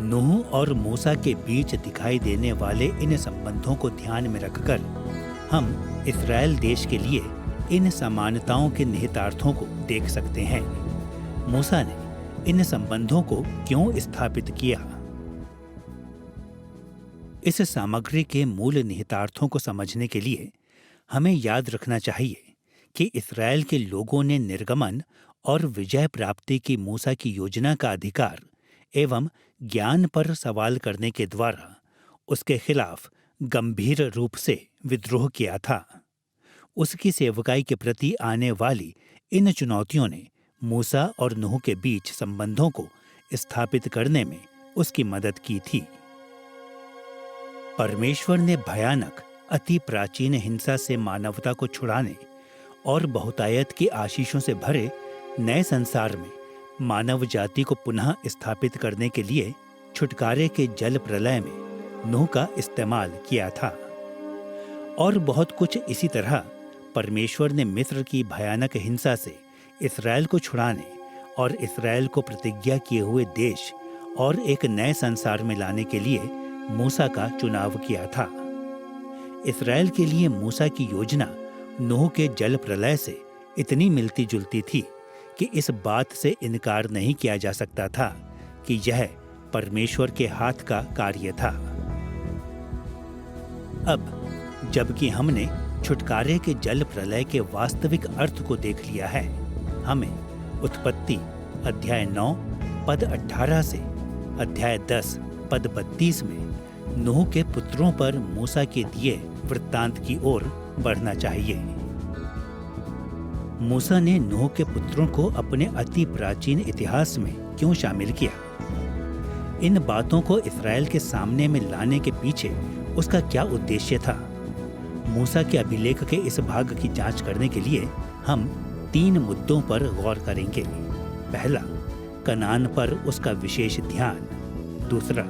नूह और मूसा के बीच दिखाई देने वाले इन संबंधों को ध्यान में रखकर हम इस्राएल देश के लिए इन समानताओं के निहितार्थों को देख सकते हैं। मूसा ने इन संबंधों को क्यों स्थापित किया? इस सामग्री के मूल निहितार्थों को समझने के लिए हमें याद रखना चाहिए कि इस्राएल के लोगों ने निर्गमन और विजय प्राप्ति की मूसा की योजना का अधिकार एवं ज्ञान पर सवाल करने के द्वारा उसके खिलाफ गंभीर रूप से विद्रोह किया था। उसकी सेवकाई के प्रति आने वाली इन चुनौतियों ने मूसा और नूह के बीच संबंधों को स्थापित करने में उसकी मदद की थी। परमेश्वर ने भयानक अति प्राचीन हिंसा से मानवता को छुड़ाने और बहुतायत की आशीषों से भरे नए संसार में मानव जाति को पुनः स्थापित करने के लिए छुटकारे के जल प्रलय में नूह का इस्तेमाल किया था। और बहुत कुछ इसी तरह परमेश्वर ने मिस्र की भयानक हिंसा से इस्राएल को छुड़ाने और इस्राएल को प्रतिज्ञा किए हुए देश और एक नए संसार में लाने के लिए मूसा का चुनाव किया था। इस्राएल के लिए मूसा की योजना नूह के जल प्रलय से इतनी मिलती जुलती थी कि इस बात से इनकार नहीं किया जा सकता था कि यह परमेश्वर के हाथ का कार्य था। अब जबकि हमने छुटकारे के जल प्रलय के वास्तविक अर्थ को देख लिया है, हमें उत्पत्ति अध्याय 9 पद 18 से अध्याय 10 पद 32 में नूह के पुत्रों पर मूसा के दिए वृत्तांत की ओर बढ़ना चाहिए। मूसा ने नूह के पुत्रों को अपने अति प्राचीन इतिहास में क्यों शामिल किया? इन बातों को इस्राएल के सामने में लाने के पीछे उसका क्या उद्देश्य था? मूसा के अभिलेख के इस भाग की जांच करने के लिए हम 3 मुद्दों पर गौर करेंगे। पहला, कनान पर उसका विशेष ध्यान। दूसरा,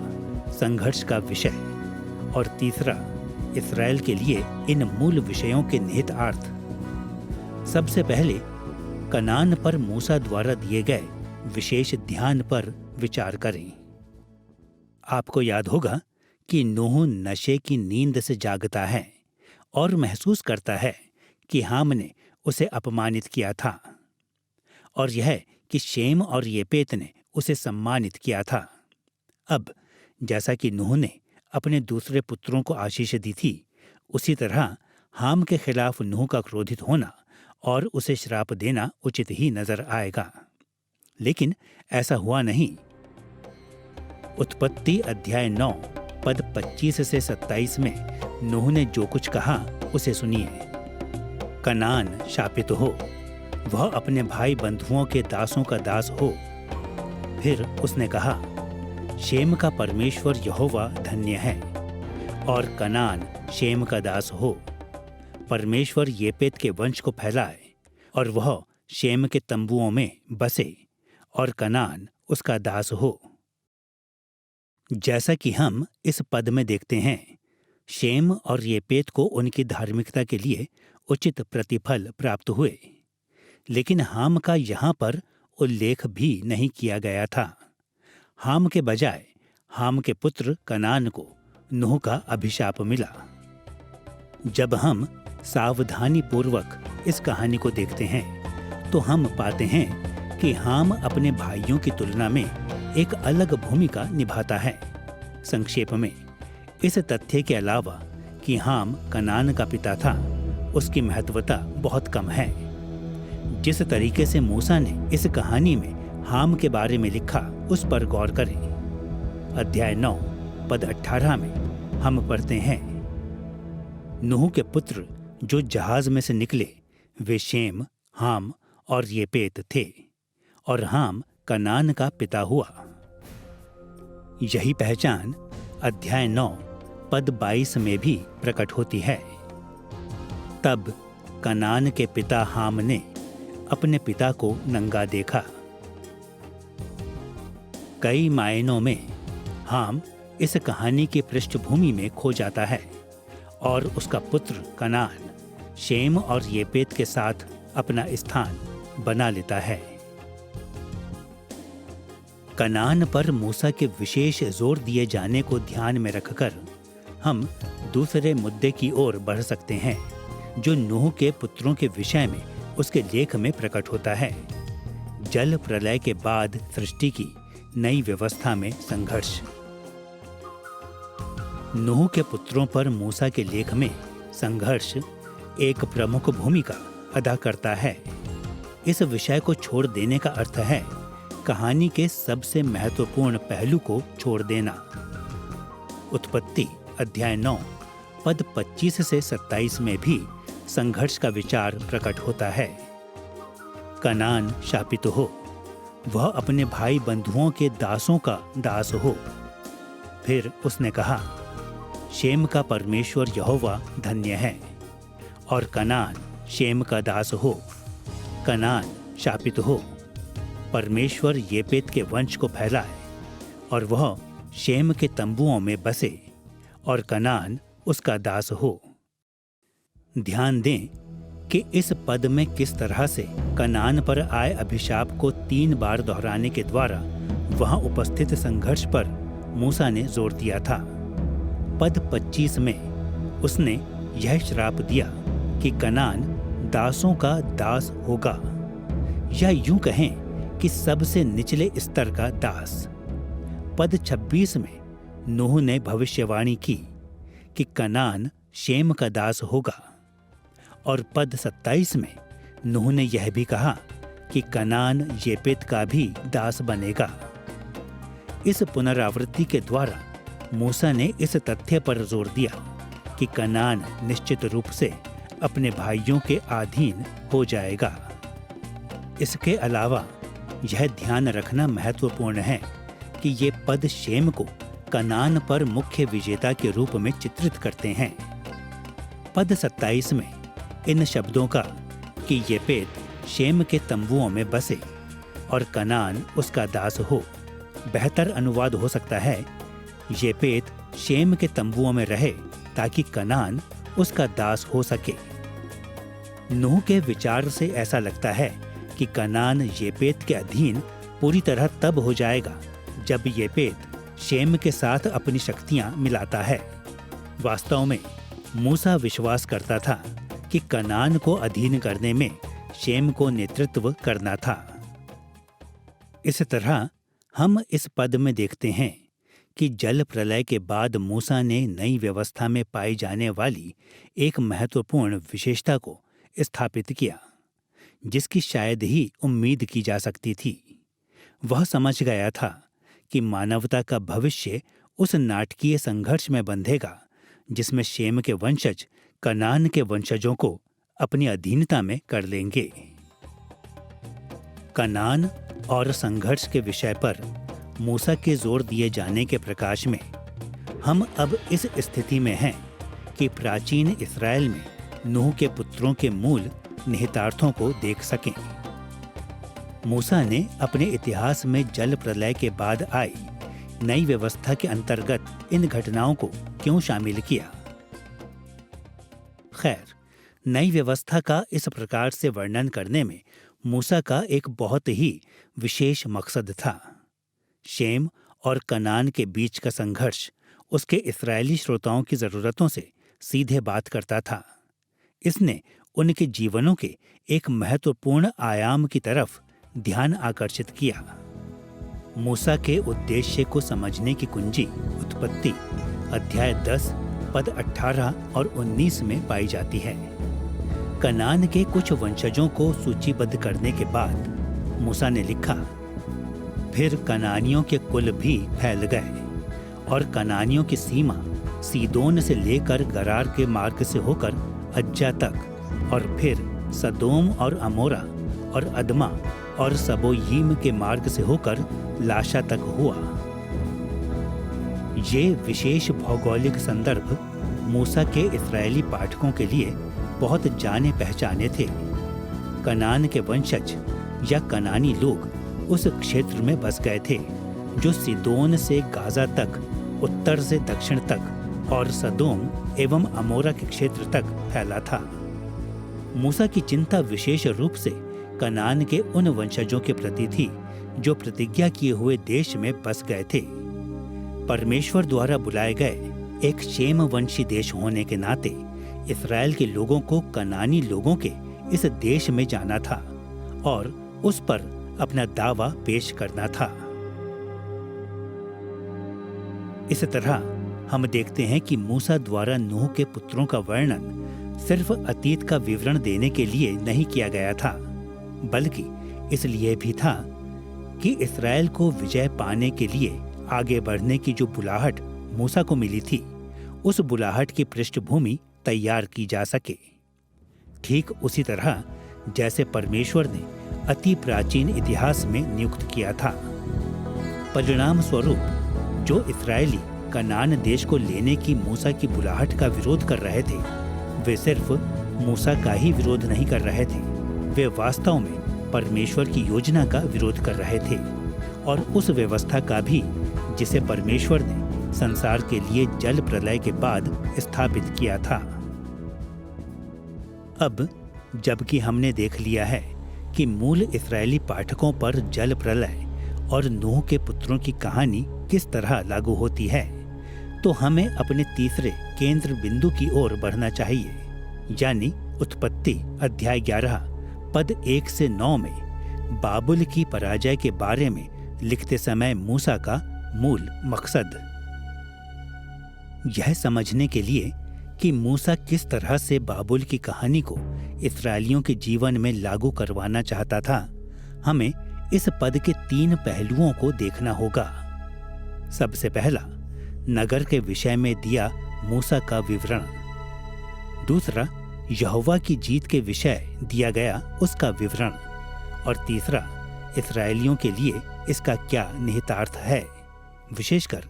संघर्ष का विषय। और तीसरा, इस्राएल के लिए इन मूल विषयों के निहितार्थ। सबसे पहले कनान पर मूसा द्वारा दिए गए विशेष ध्यान पर विचार करें। आपको याद होगा कि नूह नशे की नींद से जागता है और महसूस करता है कि हाम ने उसे अपमानित किया था, और यह कि शेम और येपेत ने उसे सम्मानित किया था। अब जैसा कि नूह ने अपने दूसरे पुत्रों को आशीष दी थी, उसी तरह हाम के खिलाफ नूह का क्रोधित होना और उसे श्राप देना उचित ही नजर आएगा। लेकिन ऐसा हुआ नहीं। उत्पत्ति अध्याय 9 पद 25 से 27 में नूह ने जो कुछ कहा उसे सुनिए। कनान शापित हो, वह अपने भाई बंधुओं के दासों का दास हो। फिर उसने कहा, शेम का परमेश्वर यहोवा धन्य है, और कनान शेम का दास हो। परमेश्वर येपेत के वंश को फैलाए, और वह शेम के तंबुओं में बसे, और कनान उसका दास हो। जैसा कि हम इस पद में देखते हैं, शेम और येपेत को उनकी धार्मिकता के लिए उचित प्रतिफल प्राप्त हुए, लेकिन हाम का यहाँ पर उल्लेख भी नहीं किया गया था। हाम के बजाय हाम के पुत्र कनान को नूह का अभिशाप मिला। जब हम सावधानी पूर्वक इस कहानी को देखते हैं तो हम पाते हैं कि हाम अपने भाइयों की तुलना में एक अलग भूमिका निभाता है। संक्षेप में, इस तथ्य के अलावा कि हाम कनान का पिता था, उसकी महत्वता बहुत कम है। जिस तरीके से मूसा ने इस कहानी में हाम के बारे में लिखा, उस पर गौर करें। अध्याय 9 पद 18 में हम पढ़ते हैं, नूह के पुत्र जो जहाज में से निकले वे शेम, हाम और येपेत थे, और हाम कनान का पिता हुआ। यही पहचान अध्याय 9 पद 22 में भी प्रकट होती है। तब कनान के पिता हाम ने अपने पिता को नंगा देखा। कई मायनों में हाम इस कहानी की पृष्ठभूमि में खो जाता है और उसका पुत्र कनान शेम और येपेत के साथ अपना स्थान बना लेता है। कनान पर मूसा के विशेष जोर दिए जाने को ध्यान में रखकर हम दूसरे मुद्दे की ओर बढ़ सकते हैं, जो नूह के पुत्रों के विषय में उसके लेख में प्रकट होता है। जल प्रलय के बाद सृष्टि की नई व्यवस्था में संघर्ष। नूह के पुत्रों पर मूसा के लेख में संघर्ष एक प्रमुख भूमिका अदा करता है। इस विषय को छोड़ देने का अर्थ है कहानी के सबसे महत्वपूर्ण पहलू को छोड़ देना। उत्पत्ति अध्याय 9 पद 25 से 27 में भी संघर्ष का विचार प्रकट होता है। कनान शापित हो, वह अपने भाई बंधुओं के दासों का दास हो। फिर उसने कहा, शेम का परमेश्वर यहोवा धन्य है, और कनान शेम का दास हो। कनान शापित हो, परमेश्वर येपेत के वंश को फैलाए, और वह शेम के तंबुओं में बसे, और कनान उसका दास हो। ध्यान दें कि इस पद में किस तरह से कनान पर आए अभिशाप को 3 बार दोहराने के द्वारा वहां उपस्थित संघर्ष पर मूसा ने जोर दिया था। पद 25 में उसने यह श्राप दिया कि कनान दासों का दास होगा, या यूं कहें कि सबसे निचले स्तर का दास। पद 26 में नूह ने भविष्यवाणी की कि कनान शेम का दास होगा, और पद 27 में नूह ने यह भी कहा कि कनान येपेत का भी दास बनेगा। इस पुनरावृत्ति के द्वारा मूसा ने इस तथ्य पर जोर दिया कि कनान निश्चित रूप से अपने भाइयों के अधीन हो जाएगा। इसके अलावा यह ध्यान रखना महत्वपूर्ण है कि ये पद शेम को कनान पर मुख्य विजेता के रूप में चित्रित करते हैं। पद 27 में इन शब्दों का कि येपेत शेम के तंबुओं में बसे और कनान उसका दास हो, बेहतर अनुवाद हो सकता है येपेत शेम के तंबुओं में रहे ताकि कनान उसका दास हो सके। नूह के विचार से ऐसा लगता है कि कनान येपेत के अधीन पूरी तरह तब हो जाएगा जब येपेत शेम के साथ अपनी शक्तियां मिलाता है। वास्तव में मूसा विश्वास करता था कि कनान को अधीन करने में शेम को नेतृत्व करना था। इस तरह हम इस पद में देखते हैं कि जल प्रलय के बाद मूसा ने नई व्यवस्था में पाई जाने वाली एक महत्वपूर्ण विशेषता को स्थापित किया, जिसकी शायद ही उम्मीद की जा सकती थी। वह समझ गया था कि मानवता का भविष्य उस नाटकीय संघर्ष में बंधेगा जिसमें शेम के वंशज कनान के वंशजों को अपनी अधीनता में कर लेंगे। कनान और संघर्ष के विषय पर मूसा के जोर दिए जाने के प्रकाश में हम अब इस स्थिति में हैं कि प्राचीन इस्राएल में नूह के पुत्रों के मूल निहितार्थों को देख सकें। मूसा ने अपने इतिहास में जल प्रलय के बाद आई नई व्यवस्था के अंतर्गत इन घटनाओं को क्यों शामिल किया? खैर, नई व्यवस्था का इस प्रकार से वर्णन करने में मूसा का एक बहुत ही विशेष मकसद था। शेम और कनान के बीच का संघर्ष उसके इस्राएली श्रोताओं की जरूरतों से सीधे बात करता था। इसने उनके जीवनों के एक महत्वपूर्ण आयाम की तरफ ध्यान आकर्षित किया। मूसा के उद्देश्य को समझने की कुंजी उत्पत्ति अध्याय 10 पद 18 और 19 में पाई जाती है। कनान के कुछ वंशजों को सूचीबद्ध करने के बाद मूसा ने लिखा, फिर कनानियों के कुल भी फैल गए और कनानियों की सीमा सीदोन से लेकर गरार के मार्ग से होकर अज्जा तक और फिर सदोम और अमोरा और अदमा और सबोयीम के मार्ग से होकर लाशा तक हुआ। ये विशेष भौगोलिक संदर्भ मूसा के इस्राएली पाठकों के लिए बहुत जाने पहचाने थे। कनान के वंशज या कनानी लोग उस क्षेत्र में बस गए थे जो सीदोन से गाजा तक, उत्तर से दक्षिण तक और सदोम एवं अमोरा के क्षेत्र तक फैला था। मूसा की चिंता विशेष रूप से कनान के उन वंशजों के प्रति थी जो प्रतिज्ञा किए हुए देश में बस गए थे। परमेश्वर द्वारा बुलाए गए एक शेम वंशी देश होने के नाते इस्राएल के लोगों को कनानी लोगों के इस देश में जाना था और उस पर अपना दावा पेश करना था। इस तरह हम देखते हैं कि मूसा द्वारा नूह के पुत्रों का वर्णन सिर्फ अतीत का विवरण देने के लिए नहीं किया गया था, बल्कि इसलिए भी था कि इस्राएल को विजय पाने के लिए आगे बढ़ने की जो बुलाहट मूसा को मिली थी, उस बुलाहट की पृष्ठभूमि तैयार की जा सके। ठीक उसी तरह जैसे परमेश्वर ने अति प्राचीन इतिहास में नियुक्त किया था। परिणाम स्वरूप जो इस्राएली कनान देश को लेने की मूसा की बुलाहट का विरोध कर रहे थे, वे सिर्फ मूसा का ही विरोध नहीं कर रहे थे, वे वास्तव में परमेश्वर की योजना का विरोध कर रहे थे और उस व्यवस्था का भी जिसे परमेश्वर ने संसार के लिए जल प्रलय के बाद स्थापित किया था। अब जबकि हमने देख लिया है कि मूल इस्राएली पाठकों पर जल प्रलय और नूह के पुत्रों की कहानी किस तरह लागू होती है, तो हमें अपने तीसरे केंद्र बिंदु की ओर बढ़ना चाहिए, यानी उत्पत्ति अध्याय 11 पद 1 से 9 में बाबुल की पराजय के बारे में लिखते समय मूसा का मूल मकसद यह समझने के लिए कि मूसा किस तरह से बाबुल की कहानी को इस्राएलियों के जीवन में लागू करवाना चाहता था, हमें इस पद के 3 पहलुओं को देखना होगा। सबसे पहला, नगर के विषय में दिया मूसा का विवरण। दूसरा, यहोवा की जीत के विषय दिया गया उसका विवरण। और तीसरा, इस्राएलियों के लिए इसका क्या निहितार्थ है, विशेषकर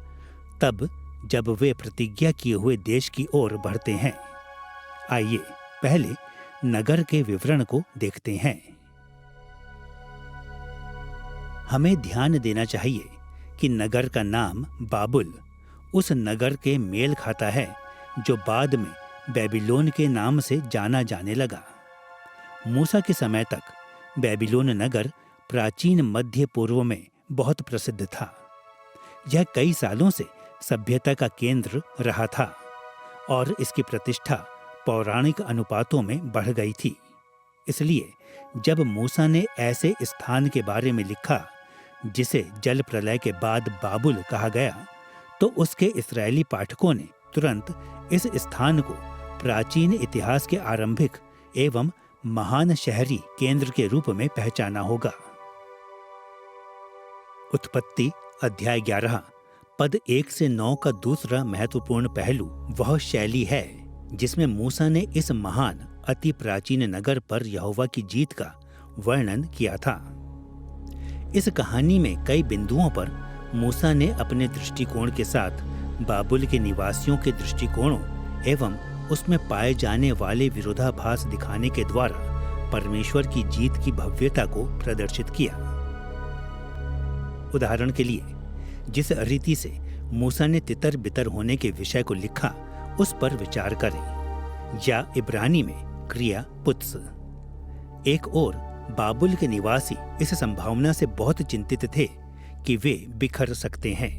तब जब वे प्रतिज्ञा किए हुए देश की ओर बढ़ते हैं। आइए पहले नगर के विवरण को देखते हैं। हमें ध्यान देना चाहिए कि नगर का नाम बाबुल उस नगर के मेल खाता है जो बाद में बेबीलोन के नाम से जाना जाने लगा। मूसा के समय तक बेबीलोन नगर प्राचीन मध्य पूर्व में बहुत प्रसिद्ध था। यह कई सालों से सभ्यता का केंद्र रहा था और इसकी प्रतिष्ठा पौराणिक अनुपातों में बढ़ गई थी। इसलिए जब मूसा ने ऐसे स्थान के बारे में लिखा जिसे जल प्रलय के बाद बाबुल कहा गया, तो उसके इस्राएली पाठकों ने तुरंत इस स्थान को प्राचीन इतिहास के आरंभिक एवं महान शहरी केंद्र के रूप में पहचाना होगा। उत्पत्ति अध्याय 11 पद 1 से 9 का दूसरा महत्वपूर्ण पहलू वह शैली है जिसमें मूसा ने इस महान अति प्राचीन नगर पर यहोवा की जीत का वर्णन किया था। इस कहानी में कई बिंदुओं पर मूसा ने अपने दृष्टिकोण के साथ बाबुल के निवासियों के दृष्टिकोणों एवं उसमें पाए जाने वाले विरोधाभास दिखाने के द्वारा परमेश्वर की जीत की भव्यता को प्रदर्शित किया। उदाहरण के लिए, जिस रीति से मूसा ने तितर बितर होने के विषय को लिखा उस पर विचार करें, या इब्रानी में क्रिया पुत्स। एक और बाबुल के निवासी इस संभावना से बहुत चिंतित थे कि वे बिखर सकते हैं।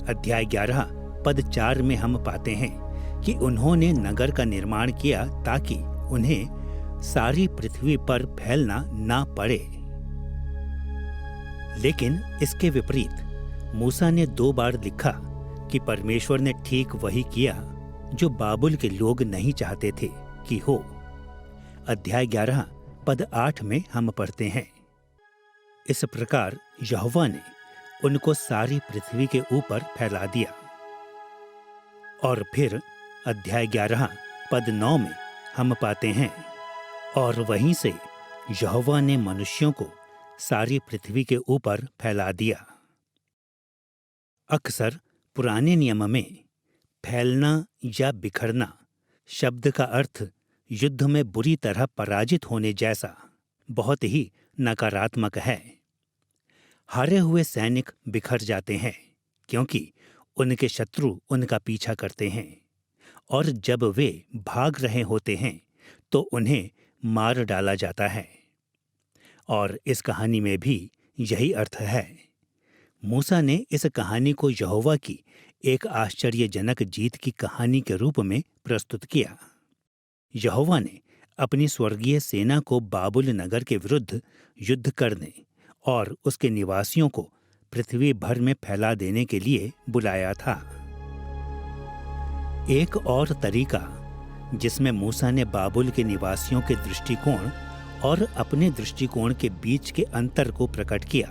अध्याय 11 पद 4 में हम पाते हैं कि उन्होंने नगर का निर्माण किया ताकि उन्हें सारी पृथ्वी पर फैलना ना पड़े। लेकिन इसके विपरीत मूसा ने 2 बार लिखा कि परमेश्वर ने ठीक वही किया जो बाबुल के लोग नहीं चाहते थे कि हो। अध्याय 11 पद 8 में हम पढ़ते हैं, इस प्रकार यहोवा ने उनको सारी पृथ्वी के ऊपर फैला दिया। और फिर अध्याय 11 पद 9 में हम पाते हैं, और वहीं से यहोवा ने मनुष्यों को सारी पृथ्वी के ऊपर फैला दिया। अक्सर पुराने नियम में फैलना या बिखरना शब्द का अर्थ युद्ध में बुरी तरह पराजित होने जैसा बहुत ही नकारात्मक है। हारे हुए सैनिक बिखर जाते हैं क्योंकि उनके शत्रु उनका पीछा करते हैं, और जब वे भाग रहे होते हैं तो उन्हें मार डाला जाता है। और इस कहानी में भी यही अर्थ है। मूसा ने इस कहानी को यहोवा की एक आश्चर्यजनक जीत की कहानी के रूप में प्रस्तुत किया। यहोवा ने अपनी स्वर्गीय सेना को बाबुल नगर के विरुद्ध युद्ध करने और उसके निवासियों को पृथ्वी भर में फैला देने के लिए बुलाया था। एक और तरीका जिसमें मूसा ने बाबुल के निवासियों के दृष्टिकोण और अपने दृष्टिकोण के बीच के अंतर को प्रकट किया,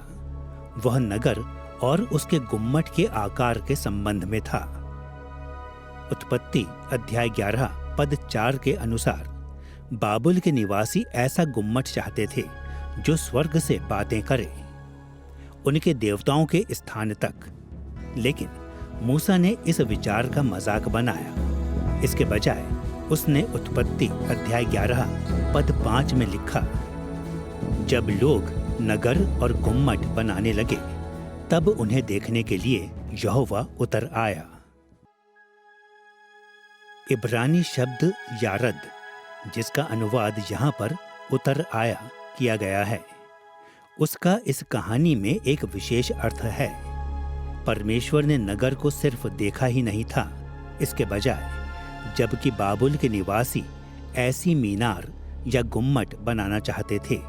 वह नगर और उसके गुम्मट के आकार के संबंध में था। उत्पत्ति अध्याय 11 पद 4 के अनुसार बाबुल के निवासी ऐसा गुम्मट चाहते थे जो स्वर्ग से बातें करे, उनके देवताओं के स्थान तक। लेकिन मूसा ने इस विचार का मजाक बनाया। इसके बजाय उसने उत्पत्ति अध्याय 11 पद 5 में लिखा, जब लोग नगर और गुम्मट बनाने लगे तब उन्हें देखने के लिए यहोवा उतर आया। इब्रानी शब्द यारद, जिसका अनुवाद यहाँ पर उतर आया किया गया है, उसका इस कहानी में एक विशेष अर्थ है। परमेश्वर ने नगर को सिर्फ देखा ही नहीं था, इसके बजाय जबकि बाबुल के निवासी ऐसी मीनार या गुम्मट बनाना चाहते थे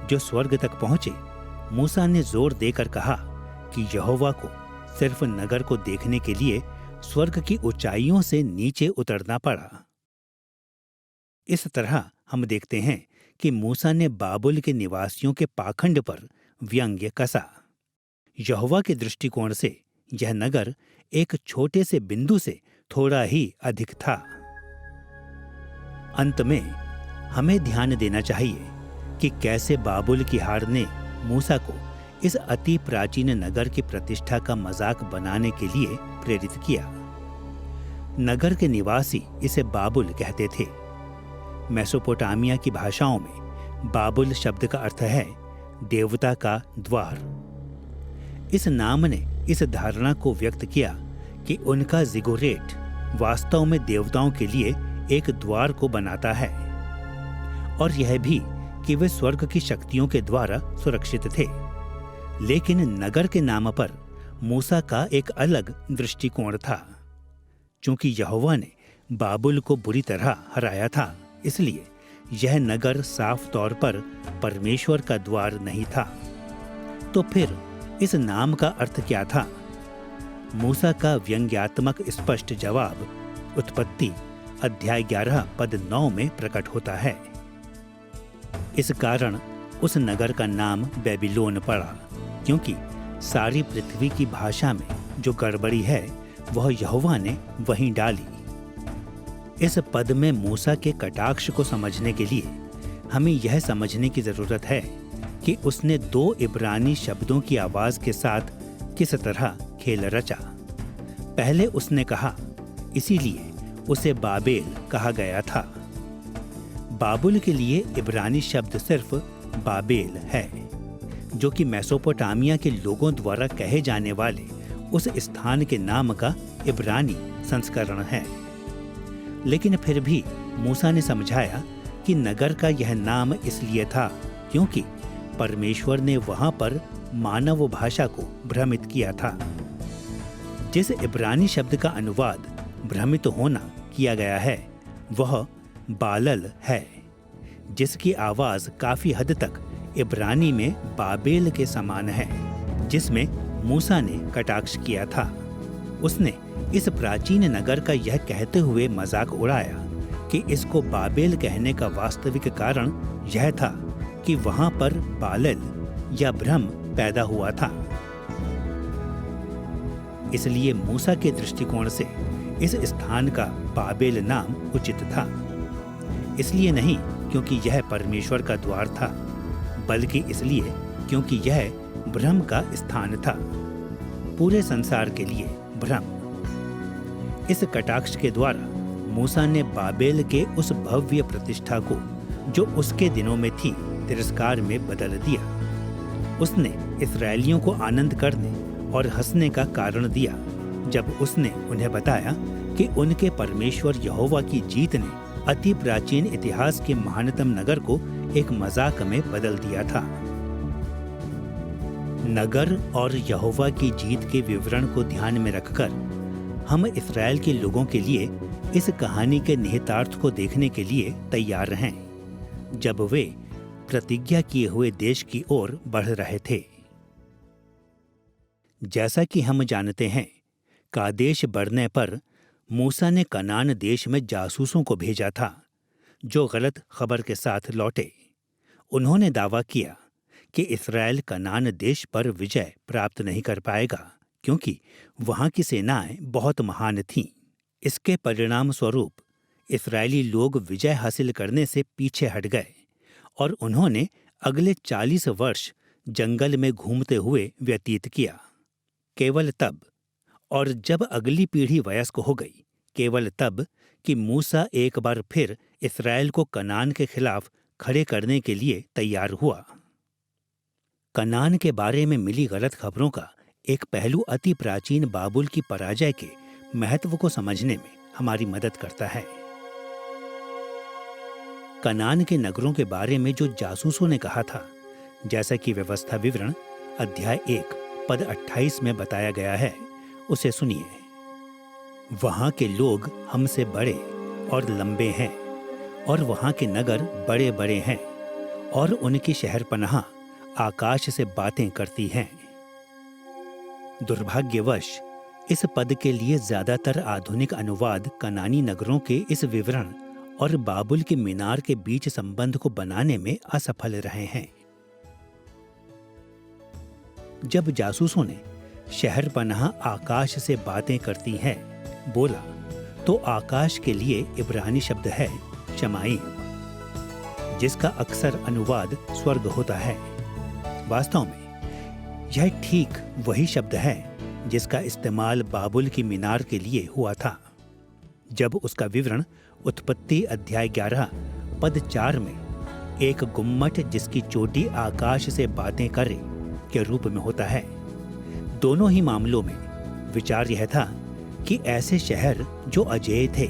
जो स्वर्ग तक पहुंचे, मूसा ने जोर देकर कहा कि यहोवा को सिर्फ नगर को देखने के लिए स्वर्ग की ऊंचाइयों से नीचे उतरना पड़ा। इस तरह हम देखते हैं कि मूसा ने बाबुल के निवासियों के पाखंड पर व्यंग्य कसा। यहोवा के दृष्टिकोण से यह नगर एक छोटे से बिंदु से थोड़ा ही अधिक था। अंत में हमें ध्यान देना चाहिए कि कैसे बाबुल की हार ने मूसा को इस अति प्राचीन नगर की प्रतिष्ठा का मजाक बनाने के लिए प्रेरित किया। नगर के निवासी इसे बाबुल कहते थे। मेसोपोटामिया की भाषाओं में बाबुल शब्द का अर्थ है देवता का द्वार। इस नाम ने इस धारणा को व्यक्त किया कि उनका जिगोरेट वास्तव में देवताओं के लिए एक द्वार को बनाता है, और यह भी कि वे स्वर्ग की शक्तियों के द्वारा सुरक्षित थे। लेकिन नगर के नाम पर मूसा का एक अलग दृष्टिकोण था। चूंकि यहोवा ने बाबुल को बुरी तरह हराया था, इसलिए यह नगर साफ तौर पर परमेश्वर का द्वार नहीं था। तो फिर इस नाम का अर्थ क्या था? मूसा का व्यंग्यात्मक स्पष्ट जवाब उत्पत्ति अध्याय 11 पद 9 में प्रकट होता है। इस कारण उस नगर का नाम बेबीलोन पड़ा, क्योंकि सारी पृथ्वी की भाषा में जो गड़बड़ी है वह यहोवा ने वहीं डाली। इस पद में मूसा के कटाक्ष को समझने के लिए हमें यह समझने की जरूरत है कि उसने दो इब्रानी शब्दों की आवाज के साथ किस तरह खेल रचा। पहले उसने कहा, इसीलिए उसे बाबेल कहा गया था। बाबुल के लिए इब्रानी शब्द सिर्फ बाबेल है, जो कि मेसोपोटामिया के लोगों द्वारा कहे जाने वाले उस स्थान के नाम का इब्रानी संस्करण है। लेकिन फिर भी मूसा ने समझाया कि नगर का यह नाम इसलिए था क्योंकि परमेश्वर ने वहां पर मानव भाषा को भ्रमित किया था। जिस इब्रानी शब्द का अनुवाद भ्रमित होना किया गया है वह बालल है, जिसकी आवाज काफी हद तक इब्रानी में बाबेल के समान है, जिसमें मूसा ने कटाक्ष किया था। उसने इस प्राचीन नगर का यह कहते हुए मजाक उड़ाया कि इसको बाबेल कहने का वास्तविक कारण यह था कि वहां पर बालल या भ्रम पैदा हुआ था। इसलिए मूसा के दृष्टिकोण से इस स्थान का बाबेल नाम उचित था। इसलिए नहीं क्योंकि यह परमेश्वर का द्वार था, बल्कि इसलिए क्योंकि यह भ्रम का स्थान था, पूरे संसार के लिए भ्रम। इस कटाक्ष के द्वारा मूसा ने बाबेल के उस भव्य प्रतिष्ठा को, जो उसके दिनों में थी, तिरस्कार में बदल दिया। उसने इस्राएलियों को आनंद करने और हंसने का कारण दिया जब उसने उन्हें बताया कि उनके परमेश्वर यहोवा की जीत ने अति प्राचीन इतिहास के महानतम नगर को एक मजाक में बदल दिया था। नगर और यहोवा की जीत के विवरण को ध्यान में रखकर हम इस्राएल के लोगों के लिए इस कहानी के निहितार्थ को देखने के लिए तैयार हैं, जब वे प्रतिज्ञा किए हुए देश की ओर बढ़ रहे थे। जैसा कि हम जानते हैं, कादेश बढ़ने पर मूसा ने कनान देश में जासूसों को भेजा था, जो गलत खबर के साथ लौटे। उन्होंने दावा किया कि इस्राएल कनान देश पर विजय प्राप्त नहीं कर पाएगा, क्योंकि वहां की सेनाएं बहुत महान थीं। इसके परिणाम स्वरूप इस्राएली लोग विजय हासिल करने से पीछे हट गए और उन्होंने अगले 40 वर्ष जंगल में घूमते हुए व्यतीत किया। केवल तब, और जब अगली पीढ़ी वयस्क हो गई, केवल तब कि मूसा एक बार फिर इस्राएल को कनान के खिलाफ खड़े करने के लिए तैयार हुआ। कनान के बारे में मिली गलत खबरों का एक पहलू अति प्राचीन बाबुल की पराजय के महत्व को समझने में हमारी मदद करता है। कनान के नगरों के बारे में जो जासूसों ने कहा था, जैसा कि व्यवस्था विवरण अध्याय 1 पद 28 में बताया गया है, उसे सुनिए। वहां के लोग हमसे बड़े और लंबे हैं, और वहां के नगर बड़े बड़े हैं, और उनकी शहरपनाह आकाश से बातें करती हैं। दुर्भाग्यवश इस पद के लिए ज्यादातर आधुनिक अनुवाद कनानी नगरों के इस विवरण और बाबुल के मीनार के बीच संबंध को बनाने में असफल रहे हैं। जब जासूसों ने शहर पनाह आकाश से बातें करती हैं बोला, तो आकाश के लिए इब्रानी शब्द है शमाईम, जिसका अक्सर अनुवाद स्वर्ग होता है। वास्तव में यह ठीक वही शब्द है जिसका इस्तेमाल बाबुल की मीनार के लिए हुआ था। जब उसका विवरण उत्पत्ति अध्याय 11 पद 4 में एक गुम्मट जिसकी चोटी आकाश से बातें करे के रूप में होता है। दोनों ही मामलों में विचार यह था कि ऐसे शहर जो अजेय थे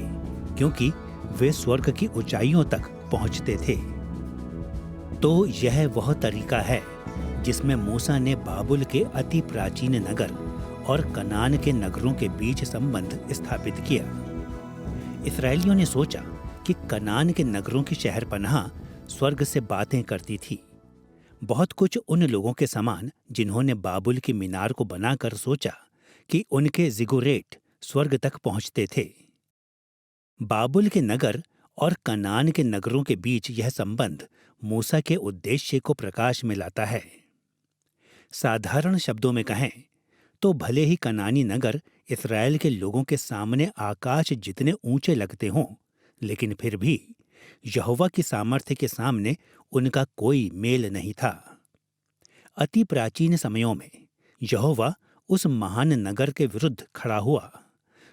क्योंकि वे स्वर्ग की ऊंचाइयों तक पहुंचते थे। तो यह वह तरीका है जिसमें मूसा ने बाबुल के अति प्राचीन नगर और कनान के नगरों के बीच संबंध स्थापित किया। इस्राएलियों ने सोचा कि कनान के नगरों की शहरपनाह स्वर्ग से बातें करती थी, बहुत कुछ उन लोगों के समान जिन्होंने बाबुल की मीनार को बनाकर सोचा कि उनके जिगुरेट स्वर्ग तक पहुंचते थे। बाबुल के नगर और कनान के नगरों के बीच यह संबंध मूसा के उद्देश्य को प्रकाश में लाता है। साधारण शब्दों में कहें तो भले ही कनानी नगर इस्राएल के लोगों के सामने आकाश जितने ऊंचे लगते हों, लेकिन फिर भी यहोवा की सामर्थ्य के सामने उनका कोई मेल नहीं था। अति प्राचीन समयों में यहोवा उस महान नगर के विरुद्ध खड़ा हुआ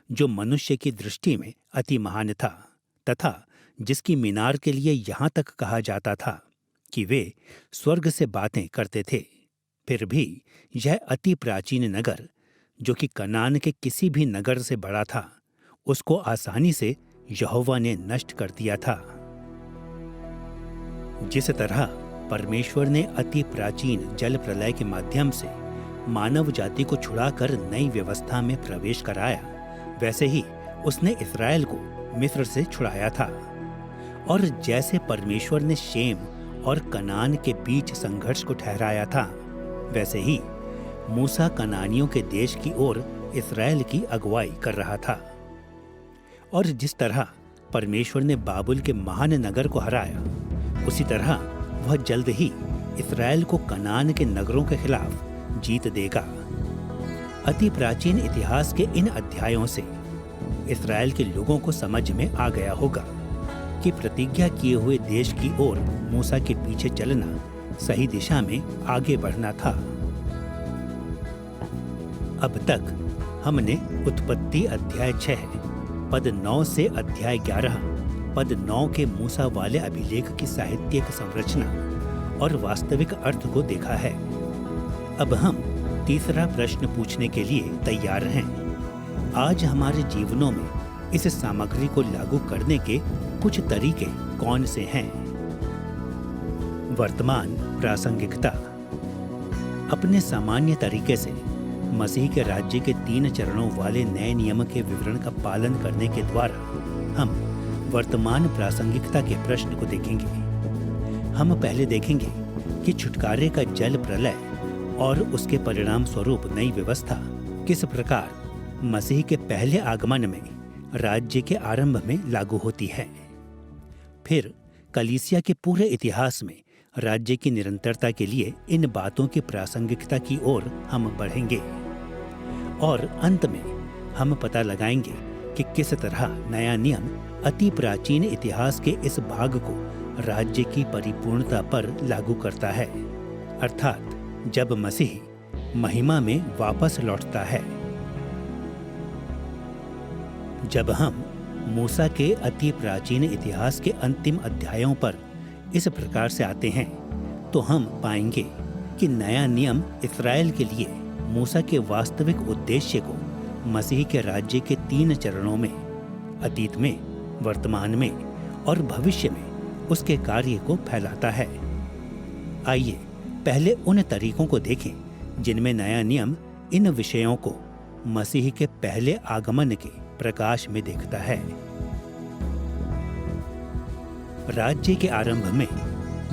जो मनुष्य की दृष्टि में अति महान था तथा जिसकी मीनार के लिए यहाँ तक कहा जाता था कि वे स्वर्ग से बातें करते थे। फिर भी यह अति प्राचीन नगर, जो कि कनान के किसी भी नगर से बड़ा था, उसको आसानी से यहोवा ने नष्ट कर दिया था। जिस तरह परमेश्वर ने अति प्राचीन जल प्रलय के माध्यम से मानव जाति को छुड़ाकर नई व्यवस्था में प्रवेश कराया, वैसे ही उसने इस्राएल को मिस्र से छुड़ाया था। और जैसे परमेश्वर ने शेम और कनान के बीच संघर्ष को ठहराया था, वैसे ही मूसा कनानियों के देश की ओर इस्राएल की अगुवाई कर रहा था। और जिस तरह परमेश्वर ने बाबुल के महान नगर को हराया, उसी तरह वह जल्द ही इस्राएल को कनान के नगरों के खिलाफ जीत देगा। अति प्राचीन इतिहास के इन अध्यायों से इस्राएल के लोगों को समझ में आ गया होगा कि प्रतिज्ञा किए हुए देश की ओर मूसा के पीछे चलना सही दिशा में आगे बढ़ना था। अब तक हमने उत्पत्ति अध्याय 6 पद 9 से अध्याय 11 पद 9 के मूसा वाले अभिलेख की साहित्यिक संरचना और वास्तविक अर्थ को देखा है। अब हम तीसरा प्रश्न पूछने के लिए तैयार हैं। आज हमारे जीवनों में इस सामग्री को लागू करने के कुछ तरीके कौन से हैं? वर्तमान प्रासंगिकता। अपने सामान्य तरीके से मसीह के राज्य के 3 चरणों वाले नए नियम के विवरण का पालन करने के द्वारा हम वर्तमान प्रासंगिकता के प्रश्न को देखेंगे। हम पहले देखेंगे कि छुटकारे का जल प्रलय और उसके परिणाम स्वरूप नई व्यवस्था किस प्रकार मसीह के पहले आगमन में राज्य के आरंभ में लागू होती है। फिर कलीसिया के पूरे इतिहास में राज्य की निरंतरता के लिए इन बातों की प्रासंगिकता की ओर हम बढ़ेंगे। और अंत में हम पता लगाएंगे कि किस तरह नया नियम अति प्राचीन इतिहास के इस भाग को राज्य की परिपूर्णता पर लागू करता है, अर्थात जब मसीह महिमा में वापस लौटता है। जब हम मूसा के अति प्राचीन इतिहास के अंतिम अध्यायों पर इस प्रकार से आते हैं, तो हम पाएंगे कि नया नियम इस्राएल के लिए मूसा के वास्तविक उद्देश्य को मसीह के राज्य के 3 चरणों में, अतीत में, वर्तमान में और भविष्य में उसके कार्य को फैलाता है। आइए पहले उन तरीकों को देखें जिनमें नया नियम इन विषयों को मसीह के पहले आगमन के प्रकाश में देखता है। राज्य के आरंभ में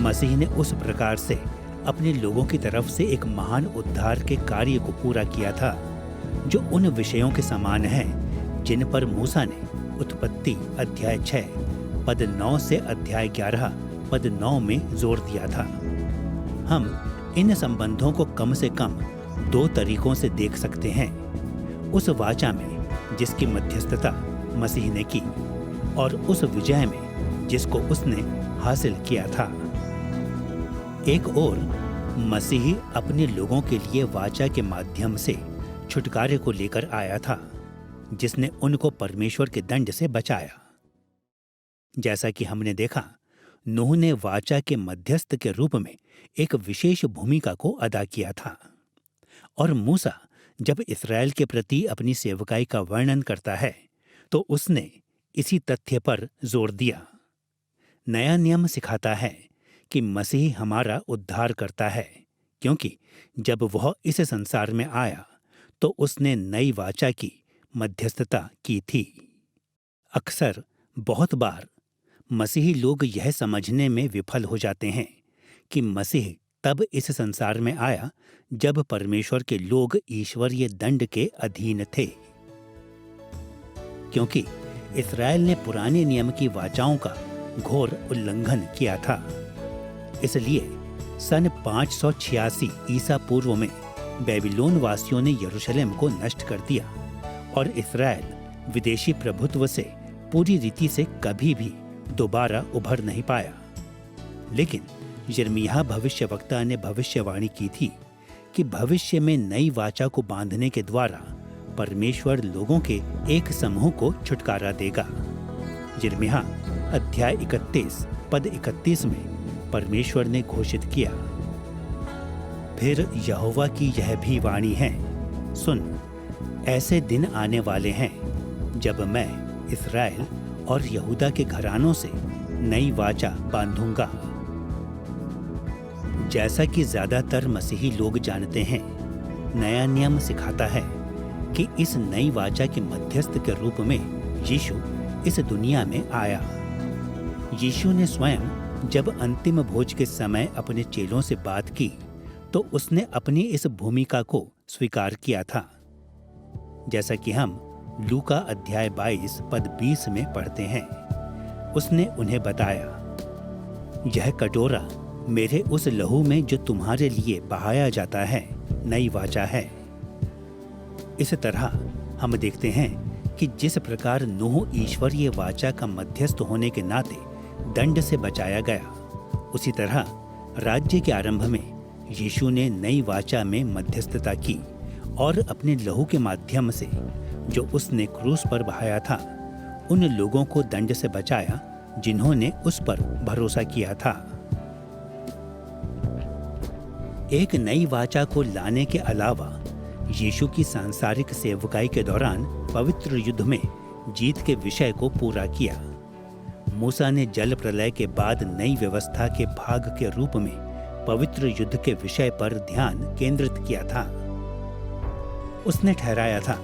मसीह ने उस प्रकार से अपने लोगों की तरफ से एक महान उद्धार के कार्य को पूरा किया था जो उन विषयों के समान है जिन पर मूसा ने उत्पत्ति अध्याय 6 पद 9 से अध्याय 11 पद 9 में जोर दिया था। हम इन संबंधों को कम से कम 2 तरीकों से देख सकते हैं। उस वाचा में जिसकी मध्यस्थता मसीह ने की और उस विजय में जिसको उसने हासिल किया था। एक ओर मसीह अपने लोगों के लिए वाचा के माध्यम से छुटकारे को लेकर आया था, जिसने उनको परमेश्वर के दंड से बचाया। जैसा कि हमने देखा, नूह ने वाचा के मध्यस्थ के रूप में एक विशेष भूमिका को अदा किया था, और मूसा जब इस्राएल के प्रति अपनी सेवकाई का वर्णन करता है तो उसने इसी तथ्य पर जोर दिया। नया नियम सिखाता है कि मसीह हमारा उद्धार करता है, क्योंकि जब वह इस संसार में आया तो उसने नई वाचा की मध्यस्थता की थी। अक्सर बहुत बार मसीही लोग यह समझने में विफल हो जाते हैं कि मसीह तब इस संसार में आया जब परमेश्वर के लोग ईश्वरीय दंड के अधीन थे, क्योंकि इस्राएल ने पुराने नियम की वाचाओं का घोर उल्लंघन किया था। इसलिए सन 586 ईसा पूर्व में बेबीलोन वासियों ने यरूशलेम को नष्ट कर दिया और इस्राएल विदेशी प्रभुत्व से पूरी रीति से कभी भी दोबारा उभर नहीं पाया। लेकिन यिर्मयाह भविष्यवक्ता ने भविष्यवाणी की थी कि भविष्य में नई वाचा को बांधने के द्वारा परमेश्वर लोगों के एक समूह को छुटकारा देगा। यिर्मयाह अध्याय 31 पद 31 में परमेश्वर ने घोषित किया, फिर यहोवा की यह भी वाणी है, सुन, ऐसे दिन आने वाले हैं जब मैं इस्राएल और यहूदा के घरानों से नई वाचा बांधूंगा। जैसा कि ज्यादातर मसीही लोग जानते हैं, नया नियम सिखाता है कि इस नई वाचा के मध्यस्थ के रूप में यीशु इस दुनिया में आया। यीशु ने स्वयं जब अंतिम भोज के समय अपने चेलों से बात की तो उसने अपनी इस भूमिका को स्वीकार किया था। जैसा कि हम लूका अध्याय 22 पद 20 में पढ़ते हैं, उसने उन्हें बताया, यह कटोरा मेरे उस लहू में जो तुम्हारे लिए बहाया जाता है नई वाचा है। इस तरह हम देखते हैं कि जिस प्रकार नूह ईश्वरीय वाचा का मध्यस्थ होने के नाते दंड से बचाया गया, उसी तरह राज्य के आरंभ में यीशु ने नई वाचा में मध्यस्थता की और अपने लहू के माध्यम से जो उसने क्रूस पर बहाया था, उन लोगों को दंड से बचाया जिन्होंने उस पर भरोसा किया था। एक नई वाचा को लाने के अलावा यीशु की सांसारिक सेवकाई के दौरान पवित्र युद्ध में जीत के विषय को पूरा किया। मूसा ने जल प्रलय के बाद नई व्यवस्था के भाग के रूप में पवित्र युद्ध के विषय पर ध्यान केंद्रित किया था। उसने ठहराया था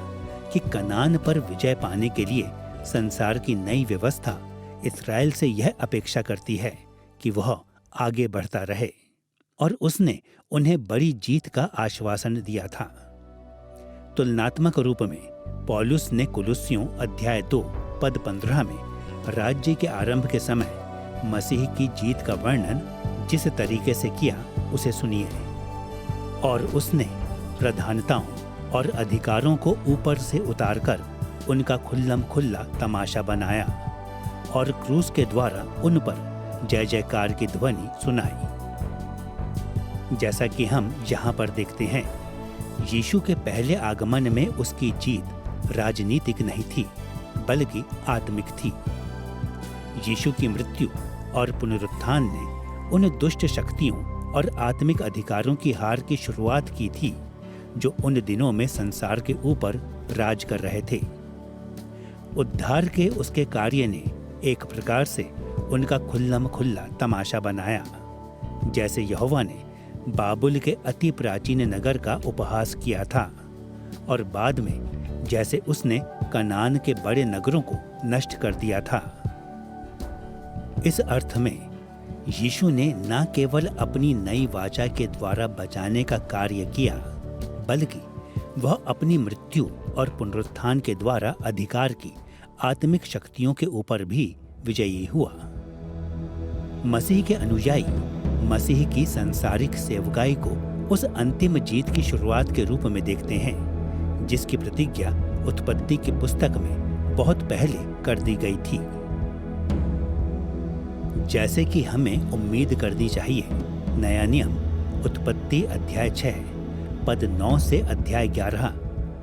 कि कनान पर विजय पाने के लिए संसार की नई व्यवस्था इस्राएल से यह अपेक्षा करती है कि वह आगे बढ़ता रहे, और उसने उन्हें बड़ी जीत का आश्वासन दिया था। तुलनात्मक रूप में पौलुस ने कुलुस्सियों अध्याय 2 पद 15 में राज्य के आरंभ के समय मसीह की जीत का वर्णन जिस तरीके से किया उसे सुनिए। और उसने प्रधानताओं और अधिकारों को ऊपर से उतारकर उनका खुल्लम खुल्ला तमाशा बनाया और क्रूस के द्वारा उन पर जय जयकार की ध्वनि सुनाई। जैसा कि हम यहाँ पर देखते हैं, यीशु के पहले आगमन में उसकी जीत राजनीतिक नहीं थी, बल्कि आत्मिक थी। यीशु की मृत्यु और पुनरुत्थान ने उन दुष्ट शक्तियों और आत्मिक अधिकारों की हार की शुरुआत की थी जो उन दिनों में संसार के ऊपर राज कर रहे थे। उद्धार के उसके कार्य ने एक प्रकार से उनका खुल्लम खुल्ला तमाशा बनाया, जैसे यहोवा ने बाबुल के अति प्राचीन नगर का उपहास किया था, और बाद में जैसे उसने कनान के बड़े नगरों को नष्ट कर दिया था। इस अर्थ में यीशु ने न केवल अपनी नई वाचा के द्वारा बचाने का कार्य किया, बल्कि वह अपनी मृत्यु और पुनरुत्थान के द्वारा अधिकार की आत्मिक शक्तियों के ऊपर भी विजयी हुआ। मसीह के अनुयायी मसीह की सांसारिक सेवकाई को उस अंतिम जीत की शुरुआत के रूप में देखते हैं जिसकी प्रतिज्ञा उत्पत्ति की पुस्तक में बहुत पहले कर दी गई थी। जैसे कि हमें उम्मीद करनी चाहिए, नया नियम उत्पत्ति अध्याय 6 पद 9 से अध्याय 11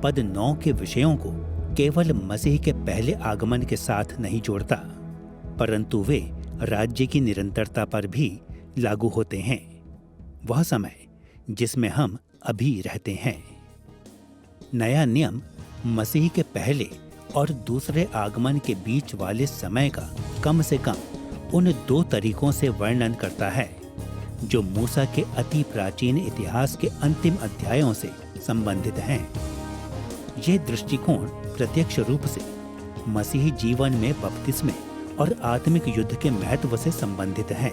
पद 9 के विषयों को केवल मसीह के पहले आगमन के साथ नहीं जोड़ता, परंतु वे राज्य की निरंतरता पर भी लागू होते हैं, वह समय जिसमें हम अभी रहते हैं। नया नियम मसीह के पहले और दूसरे आगमन के बीच वाले समय का कम से कम उन 2 तरीकों से वर्णन करता है जो मूसा के अति प्राचीन इतिहास के अंतिम अध्यायों से संबंधित हैं। यह दृष्टिकोण प्रत्यक्ष रूप से मसीही जीवन में बपतिस्मे और आत्मिक युद्ध के महत्व से संबंधित है।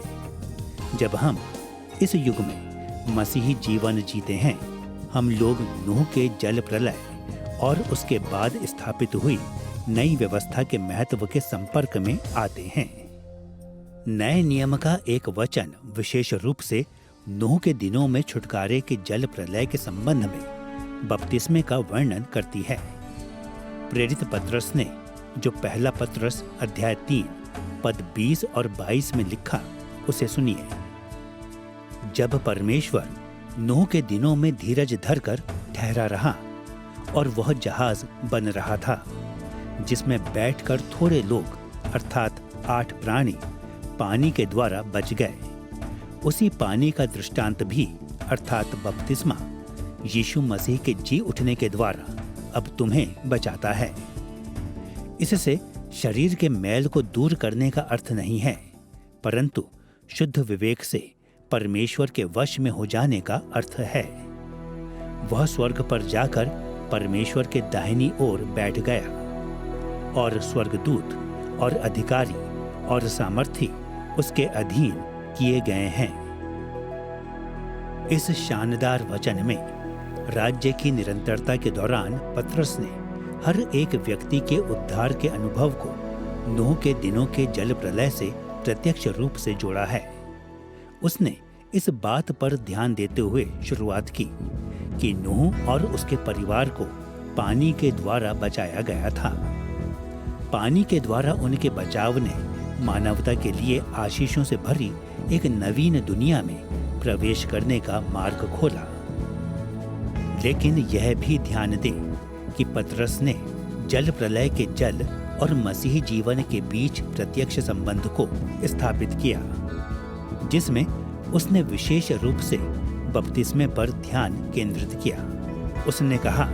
जब हम इस युग में मसीही जीवन जीते हैं, हम लोग नूह के जल प्रलय और उसके बाद स्थापित हुई नई व्यवस्था के महत्व के संपर्क में आते हैं। नए नियम का एक वचन विशेष रूप से नूह के दिनों में छुटकारे के जल प्रलय के संबंध में बपतिस्मे का वर्णन करती है। प्रेरित पतरस ने जो पहला पतरस अध्याय 3 पद 20 और 22 में लिखा, उसे सुनिए। जब परमेश्वर नूह के दिनों में धीरज धरकर ठहरा रहा और वह जहाज बन रहा था जिसमें बैठकर थोड़े लोग अर्थात 8 प्राणी पानी के द्वारा बच गए, उसी पानी का दृष्टांत भी अर्थात बपतिस्मा यीशु मसीह के जी उठने के द्वारा अब तुम्हें बचाता है। इससे शरीर के मैल को दूर करने का अर्थ नहीं है, परंतु शुद्ध विवेक से परमेश्वर के वश में हो जाने का अर्थ है। वह स्वर्ग पर जाकर परमेश्वर के दाहिनी ओर बैठ गया और स्वर्गदूत और अधिकारी और सामर्थी उसके अधीन किए गए हैं। इस शानदार वचन में राज्य की निरंतरता के दौरान पतरस ने हर एक व्यक्ति के उद्धार के अनुभव को नूह के दिनों के जल प्रलय से प्रत्यक्ष रूप से जोड़ा है। उसने इस बात पर ध्यान देते हुए शुरुआत की कि नूह और उसके परिवार को पानी के द्वारा बचाया गया था। पानी के द्वारा उनके बचाव ने मानवता के लिए आशीषों से भरी एक नवीन दुनिया में प्रवेश करने का मार्ग खोला। लेकिन यह भी ध्यान दें कि पतरस ने जल प्रलय के जल और मसीही जीवन के बीच प्रत्यक्ष संबंध को स्थापित किया, जिसमें उसने विशेष रूप से बपतिस्मे पर ध्यान केंद्रित किया। उसने कहा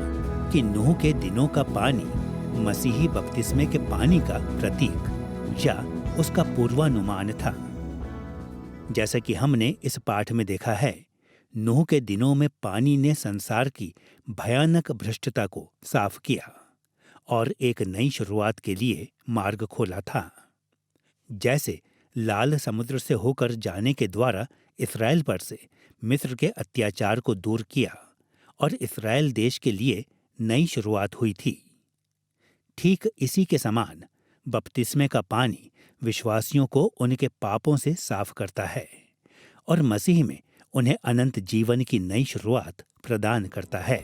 कि नूह के दिनों का पानी मसीही बपतिस्मे के पानी का प्रतीक या उसका पूर्वानुमान था। जैसा कि हमने इस पाठ में देखा है, नूह के दिनों में पानी ने संसार की भयानक भ्रष्टता को साफ किया और एक नई शुरुआत के लिए मार्ग खोला था। जैसे लाल समुद्र से होकर जाने के द्वारा इस्राएल पर से मिस्र के अत्याचार को दूर किया और इस्राएल देश के लिए नई शुरुआत हुई थी, ठीक इसी के समान बपतिस्मे का पानी विश्वासियों को उनके पापों से साफ करता है और मसीह में उन्हें अनंत जीवन की नई शुरुआत प्रदान करता है।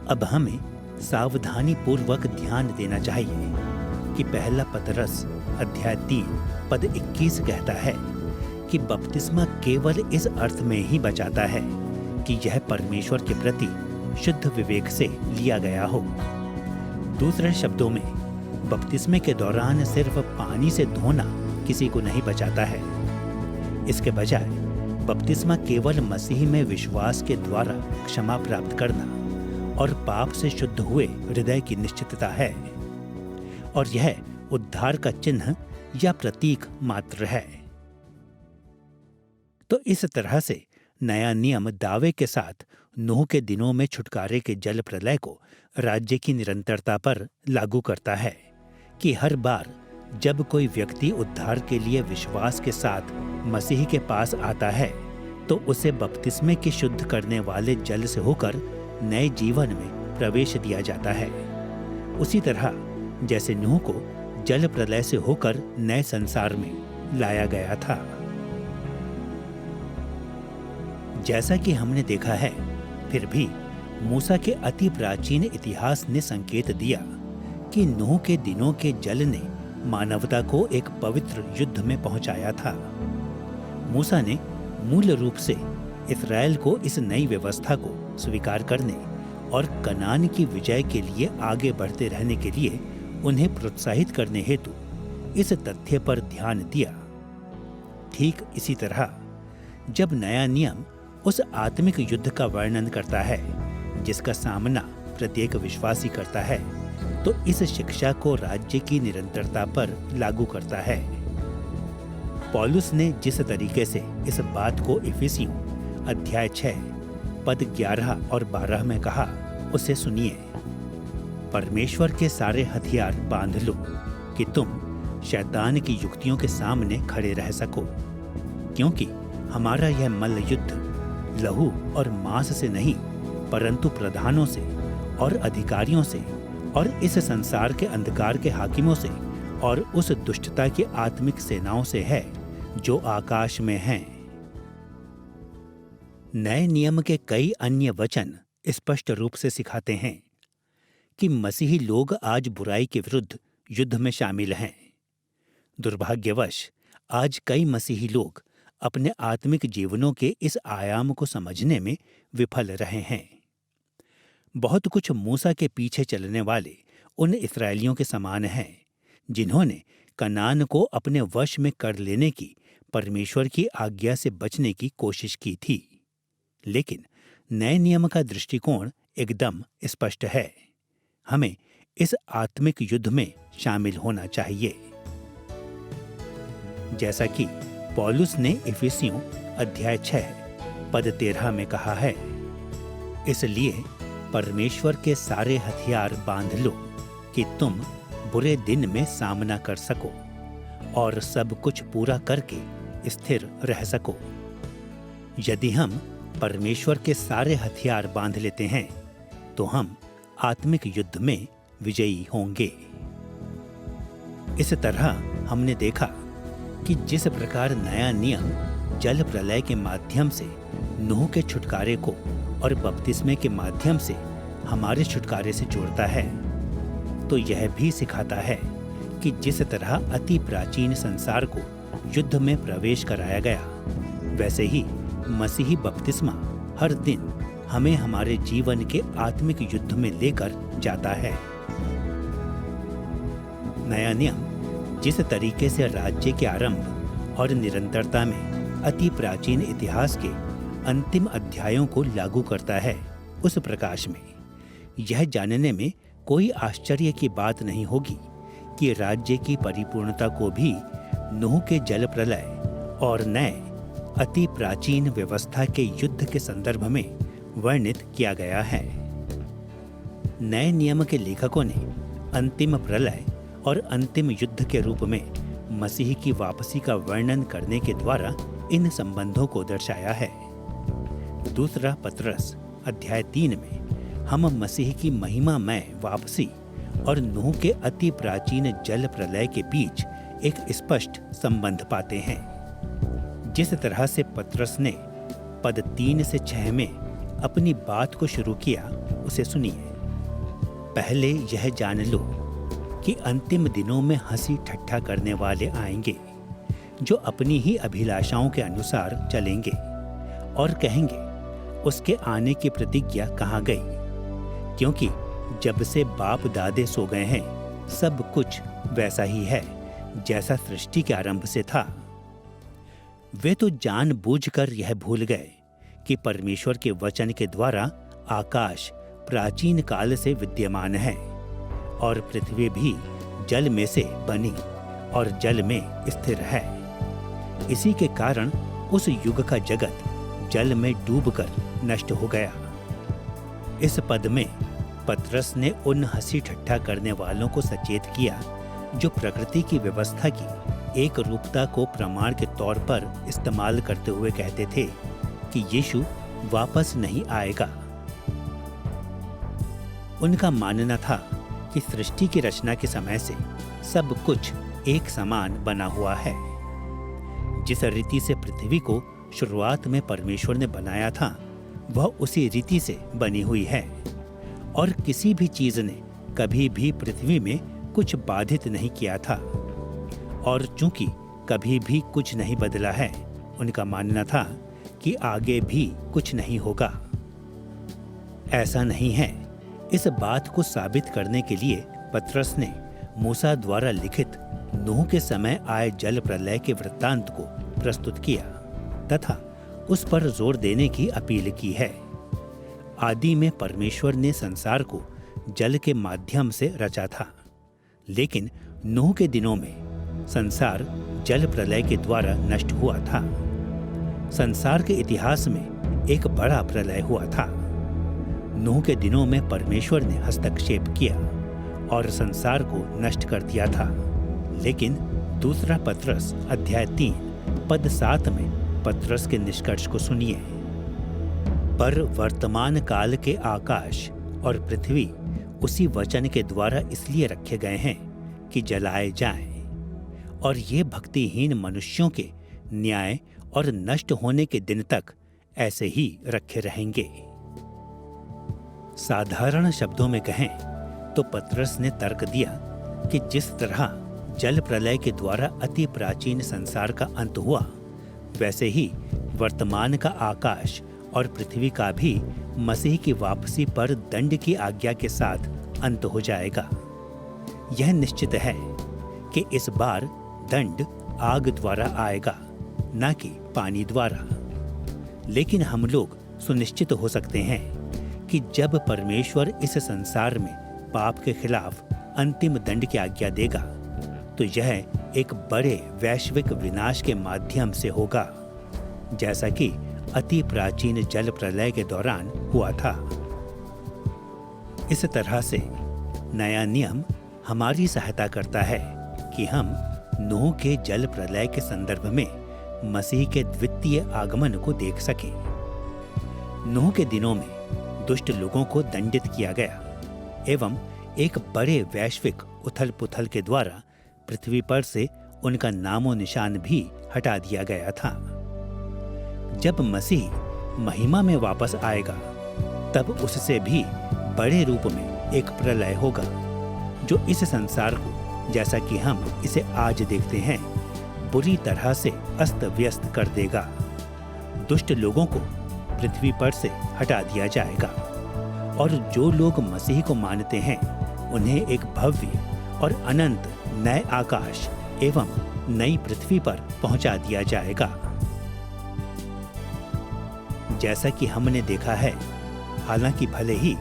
अब हमें सावधानी पूर्वक ध्यान देना चाहिए कि पहला पतरस अध्याय 3 पद 21 कहता है कि बपतिस्मा केवल इस अर्थ में ही बचाता है कि यह परमेश्वर के प्रति शुद्ध विवेक से लिया गया हो। दूसरे शब्दों में, बपतिस्मे के दौरान सिर्फ पानी से धोना किसी को नहीं बचाता है। इसके बजाय बपतिस्मा केवल मसीह में विश्वास के द्वारा क्षमा प्राप्त करना और पाप से शुद्ध हुए हृदय की निश्चितता है, और यह उद्धार का चिन्ह या प्रतीक मात्र है। तो इस तरह से नया नियम दावे के साथ नूह के दिनों में छुटकारे के जल प्रलय को राज्य की निरंतरता पर लागू करता है कि हर बार जब कोई व्यक्ति उद्धार के लिए विश्वास के साथ मसीह के पास आता है तो उसे बपतिस्मे के शुद्ध करने वाले जल से होकर नए जीवन में प्रवेश दिया जाता है। उसी तरह जैसे नूह को जल प्रलय से होकर नए संसार में लाया गया था। जैसा कि हमने देखा है, फिर भी मूसा के अति प्राचीन इतिहास ने संकेत दिया कि नूह के दिनों के जल ने मानवता को एक पवित्र युद्ध में पहुंचाया था। मूसा ने मूल रूप से इस्राएल को इस नई व्यवस्था को स्वीकार करने और कनान की विजय के लिए आगे बढ़ते रहने के लिए उन्हें प्रोत्साहित करने हेतु इस तथ्य पर ध्यान दिया। ठीक इसी तरह जब नया नियम उस आत्मिक युद्ध का वर्णन करता है जिसका सामना प्रत्येक विश्वासी करता है, तो इस शिक्षा को राज्य की निरंतरता पर लागू करता है। पौलुस ने जिस तरीके से इस बात को इफिसियों अध्याय 6 पद 11 और 12 में कहा, उसे सुनिए। परमेश्वर के सारे हथियार बांध लो कि तुम शैतान की युक्तियों के सामने खड़े रह सको, क्योंकि हमारा यह मल्ल युद्ध लहू और मांस से नहीं, परंतु प्रधानों से और अधिकारियों से और इस संसार के अंधकार के हाकिमों से और उस दुष्टता की आत्मिक सेनाओं से है जो आकाश में हैं। नए नियम के कई अन्य वचन स्पष्ट रूप से सिखाते हैं कि मसीही लोग आज बुराई के विरुद्ध युद्ध में शामिल हैं। दुर्भाग्यवश आज कई मसीही लोग अपने आत्मिक जीवनों के इस आयाम को समझने में विफल रहे हैं। बहुत कुछ मूसा के पीछे चलने वाले उन इस्राएलियों के समान हैं जिन्होंने कनान को अपने वश में कर लेने की परमेश्वर की आज्ञा से बचने की कोशिश की थी। लेकिन नए नियम का दृष्टिकोण एकदम स्पष्ट है। हमें इस आत्मिक युद्ध में शामिल होना चाहिए। जैसा कि पौलुस ने इफिसियों अध्याय 6 पद 13 में कहा है, इसलिए परमेश्वर के सारे हथियार बांध लो कि तुम बुरे दिन में सामना कर सको और सब कुछ पूरा करके स्थिर रह सको। यदि हम परमेश्वर के सारे हथियार बांध लेते हैं तो हम आत्मिक युद्ध में विजयी होंगे। इस तरह हमने देखा कि जिस प्रकार नया नियम जल प्रलय के माध्यम से नूह के छुटकारे को और बपतिस्मे के माध्यम से हमारे छुटकारे से जोड़ता है, तो यह भी सिखाता है कि जिस तरह अति प्राचीन संसार को युद्ध में प्रवेश कराया गया, वैसे ही मसीही बपतिस्मा हर दिन हमें हमारे जीवन के आत्मिक युद्ध में लेकर जाता है। नया नियम जिस तरीके से राज्य के आरंभ और निरंतरता में अति प्राचीन इतिहास के अंतिम अध्यायों को लागू करता है, उस प्रकाश में यह जानने में कोई आश्चर्य की बात नहीं होगी कि राज्य की परिपूर्णता को भी नूह के जल प्रलय और नए अति प्राचीन व्यवस्था के युद्ध के संदर्भ में वर्णित किया गया है। नए नियम के लेखकों ने अंतिम प्रलय और अंतिम युद्ध के रूप में मसीह की वापसी का वर्णन करने के द्वारा इन संबंधों को दर्शाया है। दूसरा पतरस अध्याय 3 में हम मसीह की महिमामय वापसी और नूह के अति प्राचीन जल प्रलय के बीच एक स्पष्ट संबंध पाते हैं। जिस तरह से पतरस ने पद 3 से 6 में अपनी बात को शुरू किया, उसे सुनिए। पहले यह जान लो कि अंतिम दिनों में हंसी ठट्ठा करने वाले आएंगे, जो अपनी ही अभिलाषाओं के अनुसार चलेंगे और कहेंगे, उसके आने की प्रतिज्ञा कहाँ गई? क्योंकि जब से बाप दादे सो गए हैं, सब कुछ वैसा ही है जैसा सृष्टि के आरंभ से था। वे तो जानबूझकर यह भूल गए कि परमेश्वर के वचन के द्वारा आकाश प्राचीन काल से विद्यमान है और पृथ्वी भी जल में से बनी और जल में स्थिर है। इसी के कारण उस युग का जगत जल में डूबकर नष्ट हो गया। इस पद में पतरस ने उन हंसी ठट्ठा करने वालों को सचेत किया जो प्रकृति की व्यवस्था की एक रूपता को प्रमाण के तौर पर इस्तेमाल करते हुए कहते थे कि यीशु वापस नहीं आएगा। उनका मानना था कि सृष्टि की रचना के समय से सब कुछ एक समान बना हुआ है। जिस रीति से पृथ्वी को शुरुआत में परमेश्वर ने बनाया था, वह उसी रीति से बनी हुई है और किसी भी चीज ने कभी भी पृथ्वी में कुछ बाधित नहीं किया था। और चूंकि कभी भी कुछ नहीं बदला है, उनका मानना था कि आगे भी कुछ नहीं होगा। ऐसा नहीं है। इस बात को साबित करने के लिए पतरस ने मूसा द्वारा लिखित नूह के समय आए जल प्रलय के वृत्तांत को प्रस्तुत किया तथा उस पर जोर देने की अपील की है। आदि में परमेश्वर ने संसार को जल के माध्यम से रचा था, लेकिन नूह के दिनों में संसार जल प्रलय के द्वारा नष्ट हुआ था। संसार के इतिहास में एक बड़ा प्रलय हुआ था। नूह के दिनों में परमेश्वर ने हस्तक्षेप किया और संसार को नष्ट कर दिया था। लेकिन दूसरा पतरस अध्याय 3 पद 7 में पतरस के निष्कर्ष को सुनिए। पर वर्तमान काल के आकाश और पृथ्वी उसी वचन के द्वारा इसलिए रखे गए हैं कि जलाए जाएं, और ये भक्तिहीन मनुष्यों के न्याय और नष्ट होने के दिन तक ऐसे ही रखे रहेंगे। साधारण शब्दों में कहें तो पतरस ने तर्क दिया कि जिस तरह जल प्रलय के द्वारा अति प्राचीन संसार का अंत हुआ, वैसे ही वर्तमान का आकाश और पृथ्वी का भी मसीह की वापसी पर दंड की आज्ञा के साथ अंत हो जाएगा। यह निश्चित है कि इस बार दंड आग द्वारा आएगा, न कि पानी द्वारा। लेकिन हम लोग सुनिश्चित हो सकते हैं कि जब परमेश्वर इस संसार में पाप के खिलाफ अंतिम दंड की आज्ञा देगा, तो यह एक बड़े वैश्विक विनाश के माध्यम से होगा, जैसा कि अति प्राचीन जल प्रलय के दौरान हुआ था। इस तरह से नया नियम हमारी सहायता करता है कि हम नूह के जल प्रलय के संदर्भ में मसीह के द्वितीय आगमन को देख सकें। नूह के दिनों में दुष्ट लोगों को दंडित किया गया एवं एक बड़े वैश्विक उथल पुथल के द्वारा पृथ्वी पर से उनका नामो निशान भी हटा दिया गया था। जब मसीह महिमा में वापस आएगा, तब उससे भी बड़े रूप में एक प्रलय होगा, जो इस संसार को, जैसा कि हम इसे आज देखते हैं, बुरी तरह से अस्त व्यस्त कर देगा। दुष्ट लोगों को पृथ्वी पर से हटा दिया जाएगा और जो लोग मसीह को मानते हैं, उन्हें एक भव्य और अनंत नए आकाश एवं नई पृथ्वी पर पहुंचा दिया जाएगा। जैसा कि हमने देखा है, हालांकि भले ही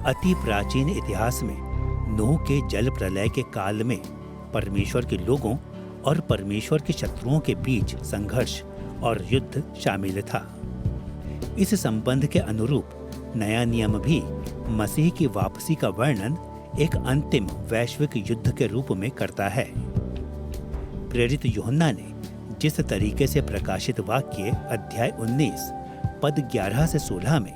अति प्राचीन इतिहास में नूह के जल प्रलय के काल में परमेश्वर के लोगों और परमेश्वर के शत्रुओं के बीच संघर्ष और युद्ध शामिल था, इस संबंध के अनुरूप नया नियम भी मसीह की वापसी का वर्णन एक अंतिम वैश्विक युद्ध के रूप में करता है। प्रेरित यूहन्ना ने जिस तरीके से प्रकाशित वाक्य अध्याय 19 पद 11 से 16 में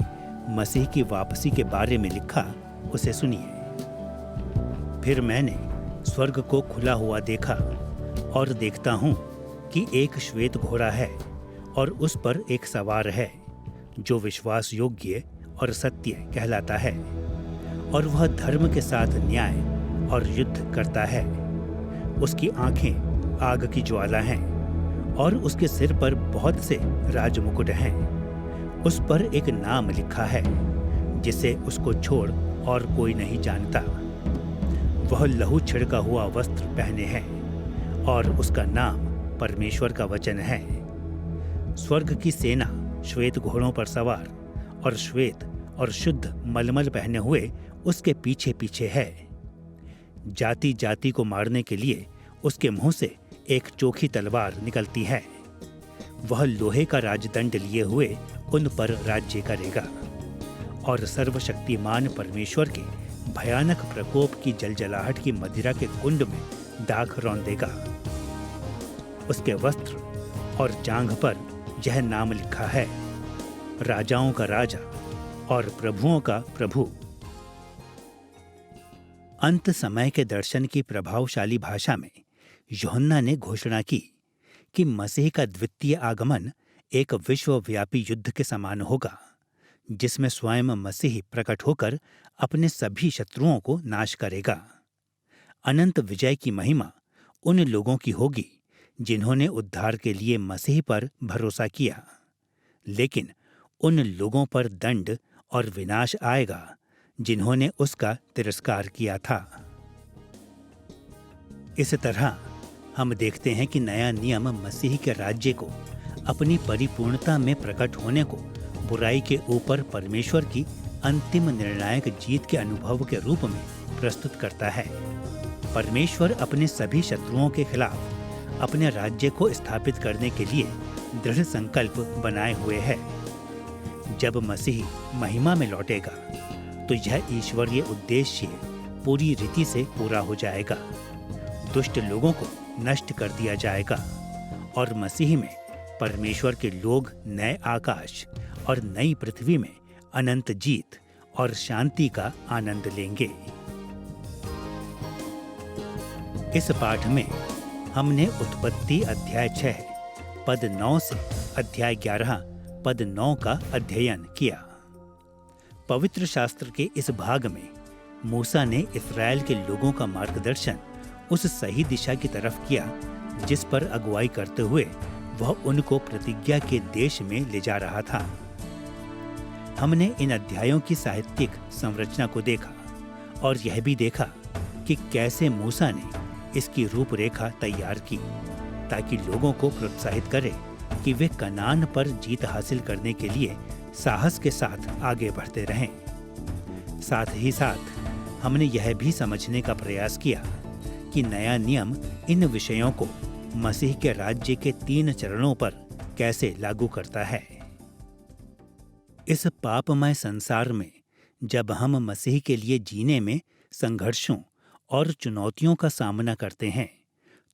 मसीह की वापसी के बारे में लिखा, उसे सुनिए। फिर मैंने स्वर्ग को खुला हुआ देखा और देखता हूँ कि एक श्वेत घोड़ा है और उस पर एक सवार है, जो विश्वास योग्य और सत्य कहलाता है, और वह धर्म के साथ न्याय और युद्ध करता है। उसकी आंखें आग की ज्वाला हैं और उसके सिर पर बहुत से राजमुकुट हैं। उस पर एक नाम लिखा है जिसे उसको छोड़ और कोई नहीं जानता। वह लहू छिड़का हुआ वस्त्र पहने हैं और उसका नाम परमेश्वर का वचन है। स्वर्ग की सेना श्वेत घोड़ों पर सवार और श्वेत और शुद्ध मलमल पहने हुए उसके पीछे पीछे है। जाति जाति को मारने के लिए उसके मुंह से एक चोखी तलवार निकलती है। वह लोहे का राजदंड लिए हुए उन पर राज्य करेगा और सर्वशक्तिमान परमेश्वर के भयानक प्रकोप की जलजलाहट की मदिरा के कुंड में दाख रौंदेगा। उसके वस्त्र और जांघ पर यह नाम लिखा है, राजाओं का राजा और प्रभुओं का प्रभु। अंत समय के दर्शन की प्रभावशाली भाषा में यूहन्ना ने घोषणा की कि मसीह का द्वितीय आगमन एक विश्वव्यापी युद्ध के समान होगा, जिसमें स्वयं मसीह प्रकट होकर अपने सभी शत्रुओं को नाश करेगा। अनंत विजय की महिमा उन लोगों की होगी जिन्होंने उद्धार के लिए मसीह पर भरोसा किया, लेकिन उन लोगों पर दंड और विनाश आएगा जिन्होंने उसका तिरस्कार किया था। इस तरह हम देखते हैं कि नया नियम मसीह के राज्य को अपनी परिपूर्णता में प्रकट होने को बुराई के ऊपर परमेश्वर की अंतिम निर्णायक जीत के अनुभव के रूप में प्रस्तुत करता है। परमेश्वर अपने सभी शत्रुओं के खिलाफ अपने राज्य को स्थापित करने के लिए दृढ़ संकल्प बनाए हुए है। जब मसीह महिमा में लौटेगा तो यह ईश्वरीय उद्देश्य पूरी रीति से पूरा हो जाएगा। दुष्ट लोगों को नष्ट कर दिया जाएगा और मसीह में परमेश्वर के लोग नए आकाश और नई पृथ्वी में अनंत जीत और शांति का आनंद लेंगे। इस पाठ में हमने उत्पत्ति अध्याय 6 पद 9 से अध्याय 11 पद 9 का अध्ययन किया। पवित्र शास्त्र के इस भाग में मूसा ने इस्राएल के लोगों का मार्गदर्शन उस सही दिशा की तरफ किया जिस पर अगुवाई करते हुए वह उनको प्रतिज्ञा के देश में ले जा रहा था। हमने इन अध्यायों की साहित्यिक संरचना को देखा और यह भी देखा कि कैसे मूसा ने इसकी रूपरेखा तैयार की ताकि लोगों को प्रोत्साहित करे कि वे कनान पर जीत हासिल करने के लिए साहस के साथ आगे बढ़ते रहें। साथ ही साथ हमने यह भी समझने का प्रयास किया कि नया नियम इन विषयों को मसीह के राज्य के 3 चरणों पर कैसे लागू करता है। इस पापमय संसार में जब हम मसीह के लिए जीने में संघर्षों और चुनौतियों का सामना करते हैं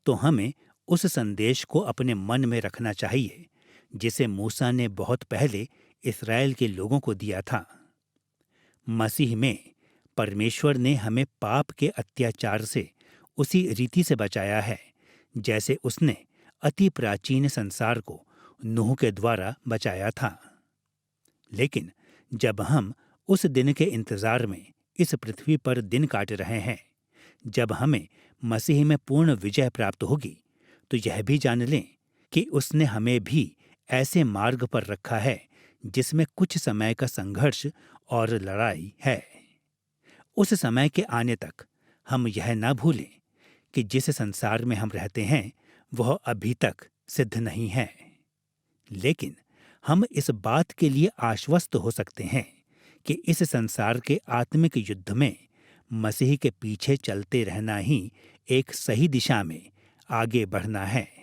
तो हमें उस संदेश को अपने मन में रखना चाहिए जिसे मूसा ने बहुत पहले इस्राएल के लोगों को दिया था। मसीह में परमेश्वर ने हमें पाप के अत्याचार से उसी रीति से बचाया है जैसे उसने अति प्राचीन संसार को नूह के द्वारा बचाया था। लेकिन जब हम उस दिन के इंतजार में इस पृथ्वी पर दिन काट रहे हैं जब हमें मसीह में पूर्ण विजय प्राप्त होगी तो यह भी जान लें कि उसने हमें भी ऐसे मार्ग पर रखा है जिसमें कुछ समय का संघर्ष और लड़ाई है। उस समय के आने तक हम यह ना भूलें कि जिस संसार में हम रहते हैं वह अभी तक सिद्ध नहीं है, लेकिन हम इस बात के लिए आश्वस्त हो सकते हैं कि इस संसार के आत्मिक युद्ध में मसीह के पीछे चलते रहना ही एक सही दिशा में आगे बढ़ना है।